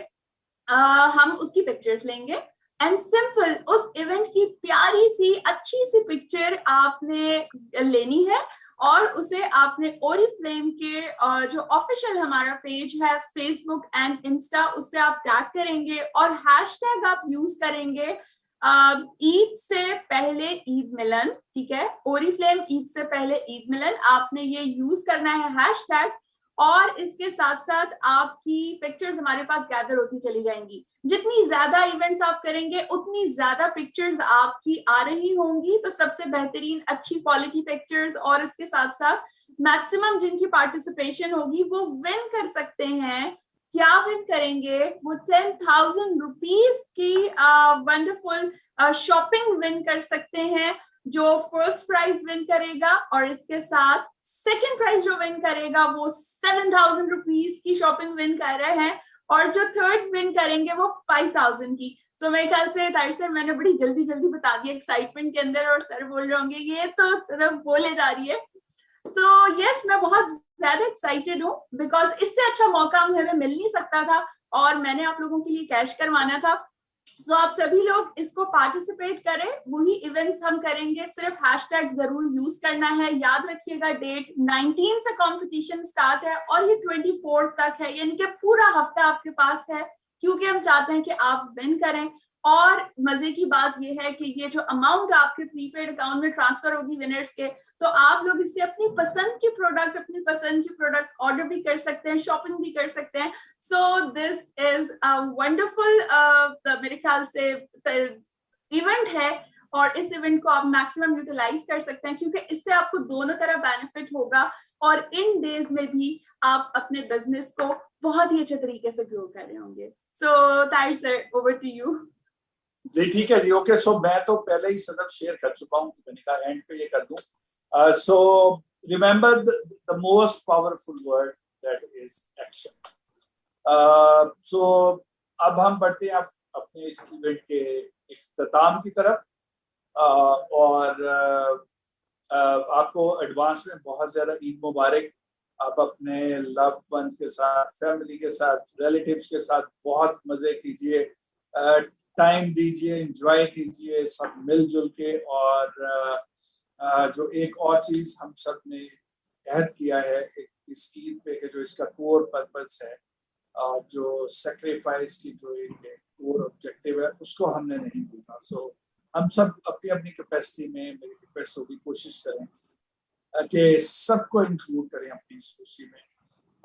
हम उसकी पिक्चर्स लेंगे एंड सिंपल उस इवेंट की प्यारी सी अच्छी सी पिक्चर आपने लेनी है और उसे आपने ओरिफ्लेम के जो ऑफिशियल हमारा पेज है फेसबुक एंड इंस्टा, उस पे आप टैग करेंगे और हैशटैग आप यूज करेंगे ईद से पहले ईद मिलन, ठीक है, ओरिफ्लेम ईद से पहले ईद मिलन, आपने ये यूज करना है हैशटैग। और इसके साथ साथ आपकी पिक्चर्स हमारे पास गैदर होती चली जाएंगी। जितनी ज्यादा इवेंट्स आप करेंगे उतनी ज्यादा पिक्चर्स आपकी आ रही होंगी, तो सबसे बेहतरीन अच्छी क्वालिटी पिक्चर्स और इसके साथ साथ मैक्सिमम जिनकी पार्टिसिपेशन होगी वो विन कर सकते हैं। क्या विन करेंगे, वो 10,000 रुपीज की वंडरफुल शॉपिंग विन कर सकते हैं, जो फर्स्ट प्राइज विन करेगा, और इसके साथ सेकंड प्राइज जो विन करेगा वो 7,000 रुपीज की शॉपिंग विन कर रहे हैं, और जो थर्ड विन करेंगे वो 5,000 की। तो मेरे ख्याल से ताहिर सर मैंने बड़ी जल्दी बता दिया एक्साइटमेंट के अंदर, और सर बोल रहे होंगे ये तो सिर्फ बोले जा रही है। तो यस, मैं बहुत ज्यादा एक्साइटेड हूँ बिकॉज इससे अच्छा मौका हमें मिल नहीं सकता था और मैंने आप लोगों के लिए कैश करवाना था। सो आप सभी लोग इसको पार्टिसिपेट करें, वही इवेंट्स हम करेंगे, सिर्फ हैशटैग जरूर यूज करना है। याद रखिएगा डेट 19 से कंपटीशन स्टार्ट है और ये 24 तक है, यानी कि पूरा हफ्ता आपके पास है, क्योंकि हम चाहते हैं कि आप विन करें। और मजे की बात ये है कि ये जो अमाउंट आपके प्रीपेड अकाउंट में ट्रांसफर होगी विनर्स के, तो आप लोग इससे अपनी पसंद की प्रोडक्ट ऑर्डर भी कर सकते हैं, शॉपिंग भी कर सकते हैं। So this is a wonderful मेरे ख्याल से इवेंट है और इस इवेंट को आप मैक्सिमम यूटिलाइज कर सकते हैं, क्योंकि इससे आपको दोनों तरह बेनिफिट होगा और इन डेज में भी आप अपने बिजनेस को बहुत ही अच्छे तरीके से ग्रो कर रहे होंगे। So Tahir sir, over to you. जी ठीक है जी, ओके। सो मैं तो पहले ही सदफ शेयर कर चुका हूँ, मैंने कहा एंड पे ये कर दूं। So remember the most powerful word that is action. So अब हम बढ़ते हैं अपने इस इवेंट के इख्तिताम की तरफ, और आपको एडवांस में बहुत ज्यादा ईद मुबारक। आप अपने लव वंस के साथ, फैमिली के साथ, रिलेटिव्स के साथ बहुत मजे कीजिए। टाइम दीजिए, एंजॉय कीजिए सब मिलजुल के। और जो एक और चीज हम सब ने अहद किया है इस ईद पे कि जो इसका कोर पर्पस है और जो सेक्रीफाइस की जो एक कोर ऑब्जेक्टिव है उसको हमने नहीं भूला। सो हम सब अपनी अपनी कैपेसिटी में, मेरी रिक्वेस्ट होगी, कोशिश करें कि सबको इंक्लूड करें अपनी इस खुशी में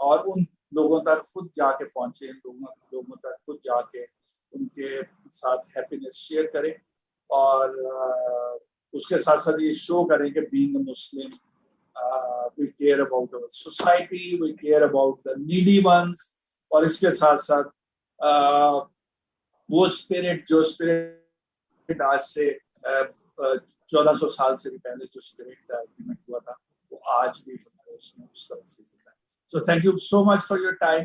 और उन लोगों तक खुद जाके पहुंचे, लोगों तक खुद जाके उनके साथ हैप्पीनेस शेयर करें। और उसके साथ साथ ये शो करें कि being a Muslim we care about our society, we care about the needy ones। और इसके साथ साथ वो स्पिरिट, जो स्पिरिट आज से 1400 साल से भी पहले जो स्पिरिट एग्रीमेंट हुआ था वो आज भी हमारे उसमें उस तरह से जिंदा है। So thank you so much for your time.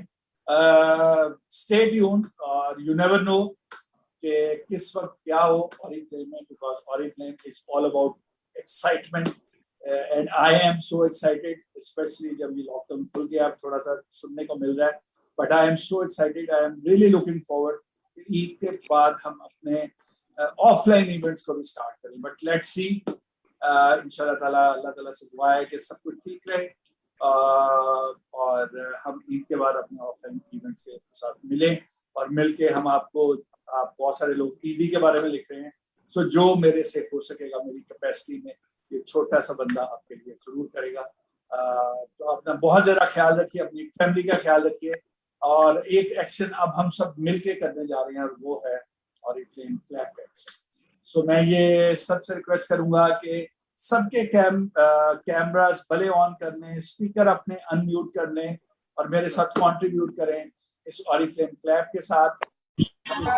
Stay tuned और यू नेवर नो कि किस वक्त क्या हो ऑरिफ्लेम में, because Oriflame is all about excitement and I am so excited, specially जब ये लॉकडाउन खुल गया, अब थोड़ा सा सुनने को मिल रहा है, but I am so excited, I am really looking forward कि ईद के बाद हम अपने ऑफलाइन इवेंट्स को भी स्टार्ट करें। बट लेट्स सी, इंशाल्लाह ताला, अल्लाह ताला से दुआ है कि सब कुछ ठीक रहे और हम ईद के बाद अपने ऑफलाइन इवेंट्स के साथ मिलें और मिलके हम आपको, आप बहुत सारे लोग ईदी के बारे में लिख रहे हैं, सो जो मेरे से हो सकेगा मेरी कैपेसिटी में ये छोटा सा बंदा आपके लिए जरूर करेगा। तो अपना बहुत ज़्यादा ख्याल रखिए, अपनी फैमिली का ख्याल रखिए। और एक एक्शन अब हम सब मिलके करने जा रहे हैं और वो है ऑरिफ्लेम क्लैप एक्शन। सो मैं ये सबसे रिक्वेस्ट करूंगा कि सबके कैमरास भले ऑन कर लें, स्पीकर अपने अनम्यूट कर लें और मेरे साथ कंट्रीब्यूट करें इस ऑरिफ्लेम क्लैप के साथ, इस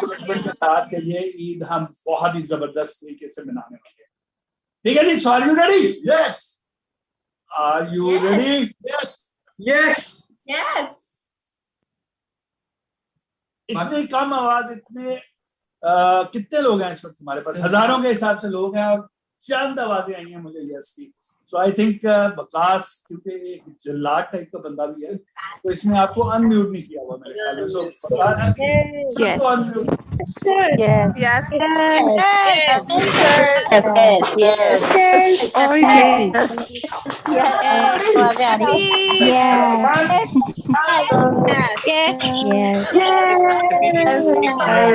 कमिटमेंट के साथ कि ये ईद हम बहुत ही जबरदस्त तरीके से मनाने वाले हैं। ठीक है जी? So are you ready? Yes. Are you ready? Yes. Yes yes. इतनी कम आवाज, इतने कितने लोग हैं इस वक्त तुम्हारे पास? हजारों के हिसाब से लोग हैं और चंद आवाजें आई हैं मुझे यस की। सो आई थिंक बकास क्योंकि एक जल्लाद टाइप का बंदा भी है तो इसने आपको अनम्यूट नहीं किया हुआ मेरे ख्याल में। सो सबको unmute. Yes. Yes. Yes. Yes. Yes. Oh, Yes. Yes. Yes.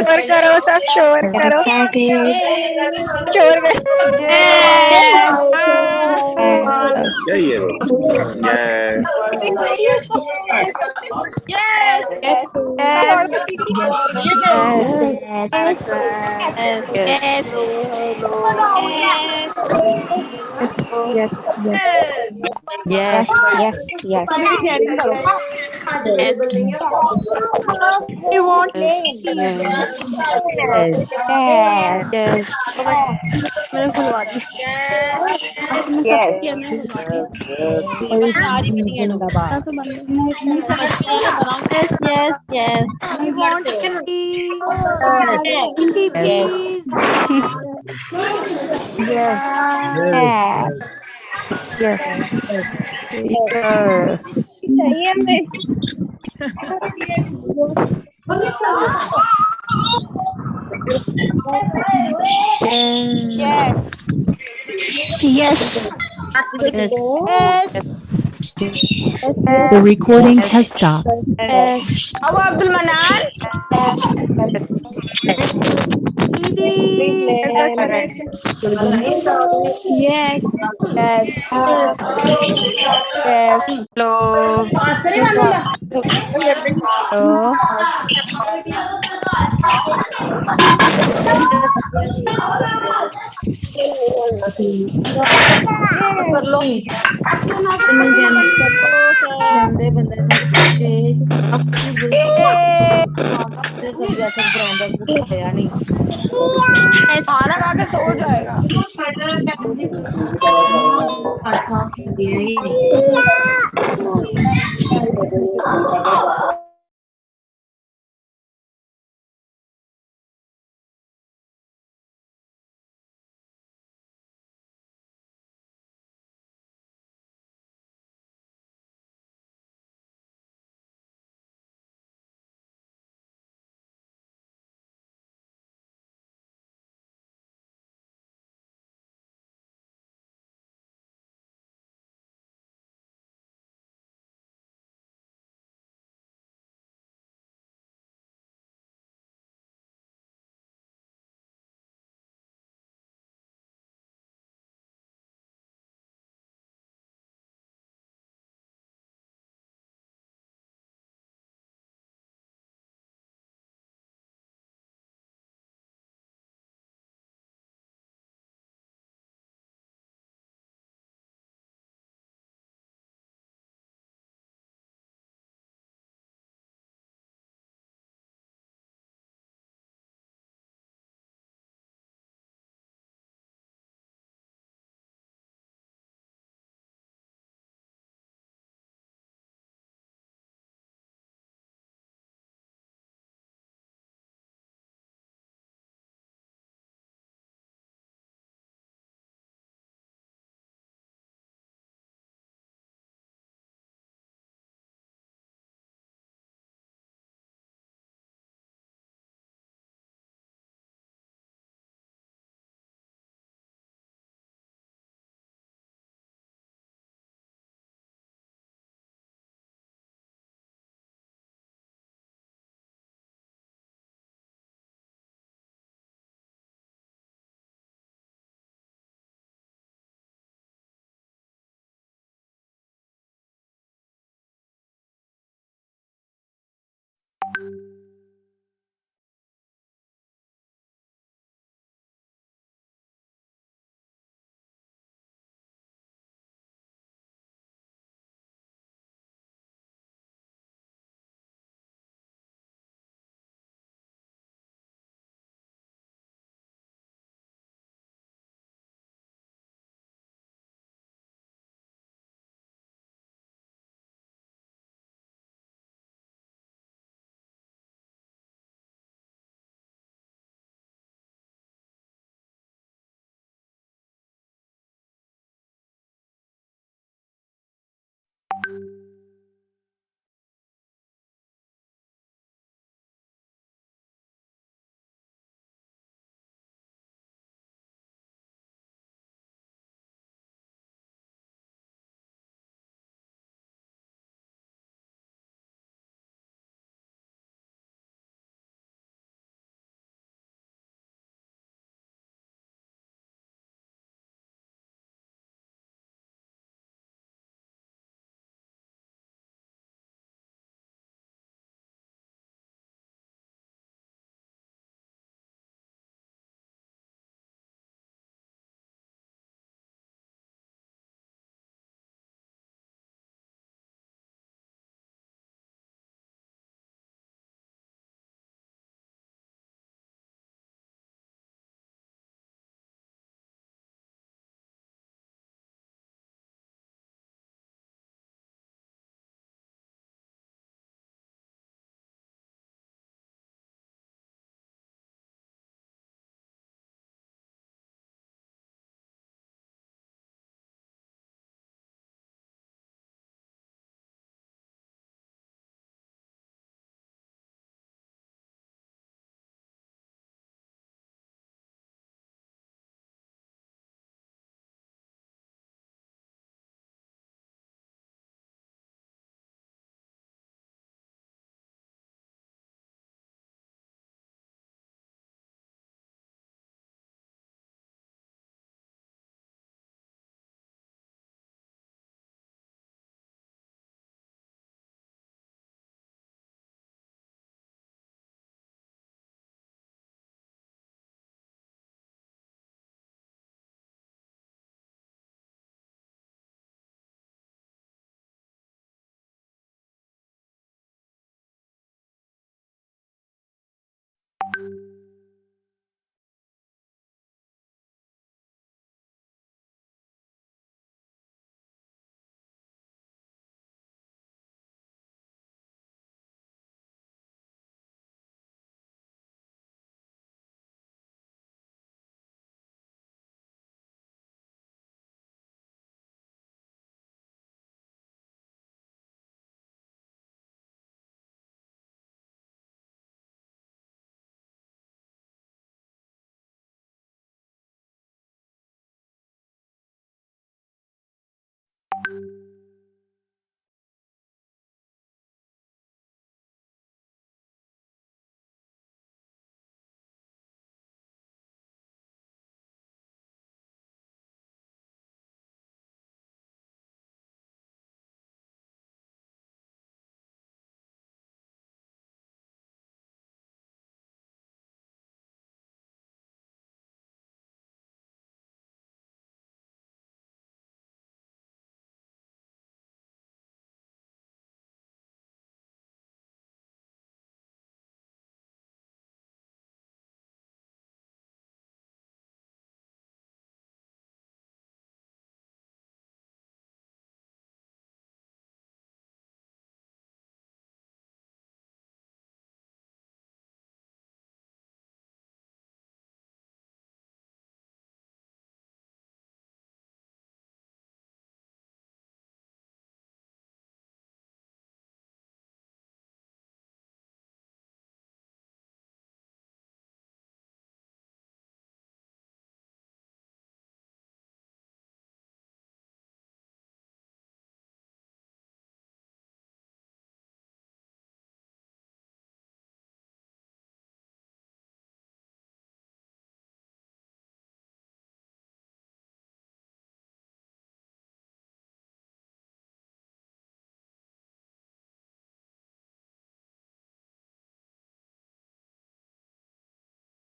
शोर करो सब, शोर करो, शोर करो। क्या ये Yes. Yes. We want मैंने खुलवा दी। आपने सब किया, मैंने खुलवा दी। सारी मीटिंग जिंदाबाद। We want tea. Tea, please. Yes. Yes. The recording has stopped. Yes. Abu Abdul Manan. Yes. Hello. कर लो। खाना खा के सो जाएगा। you.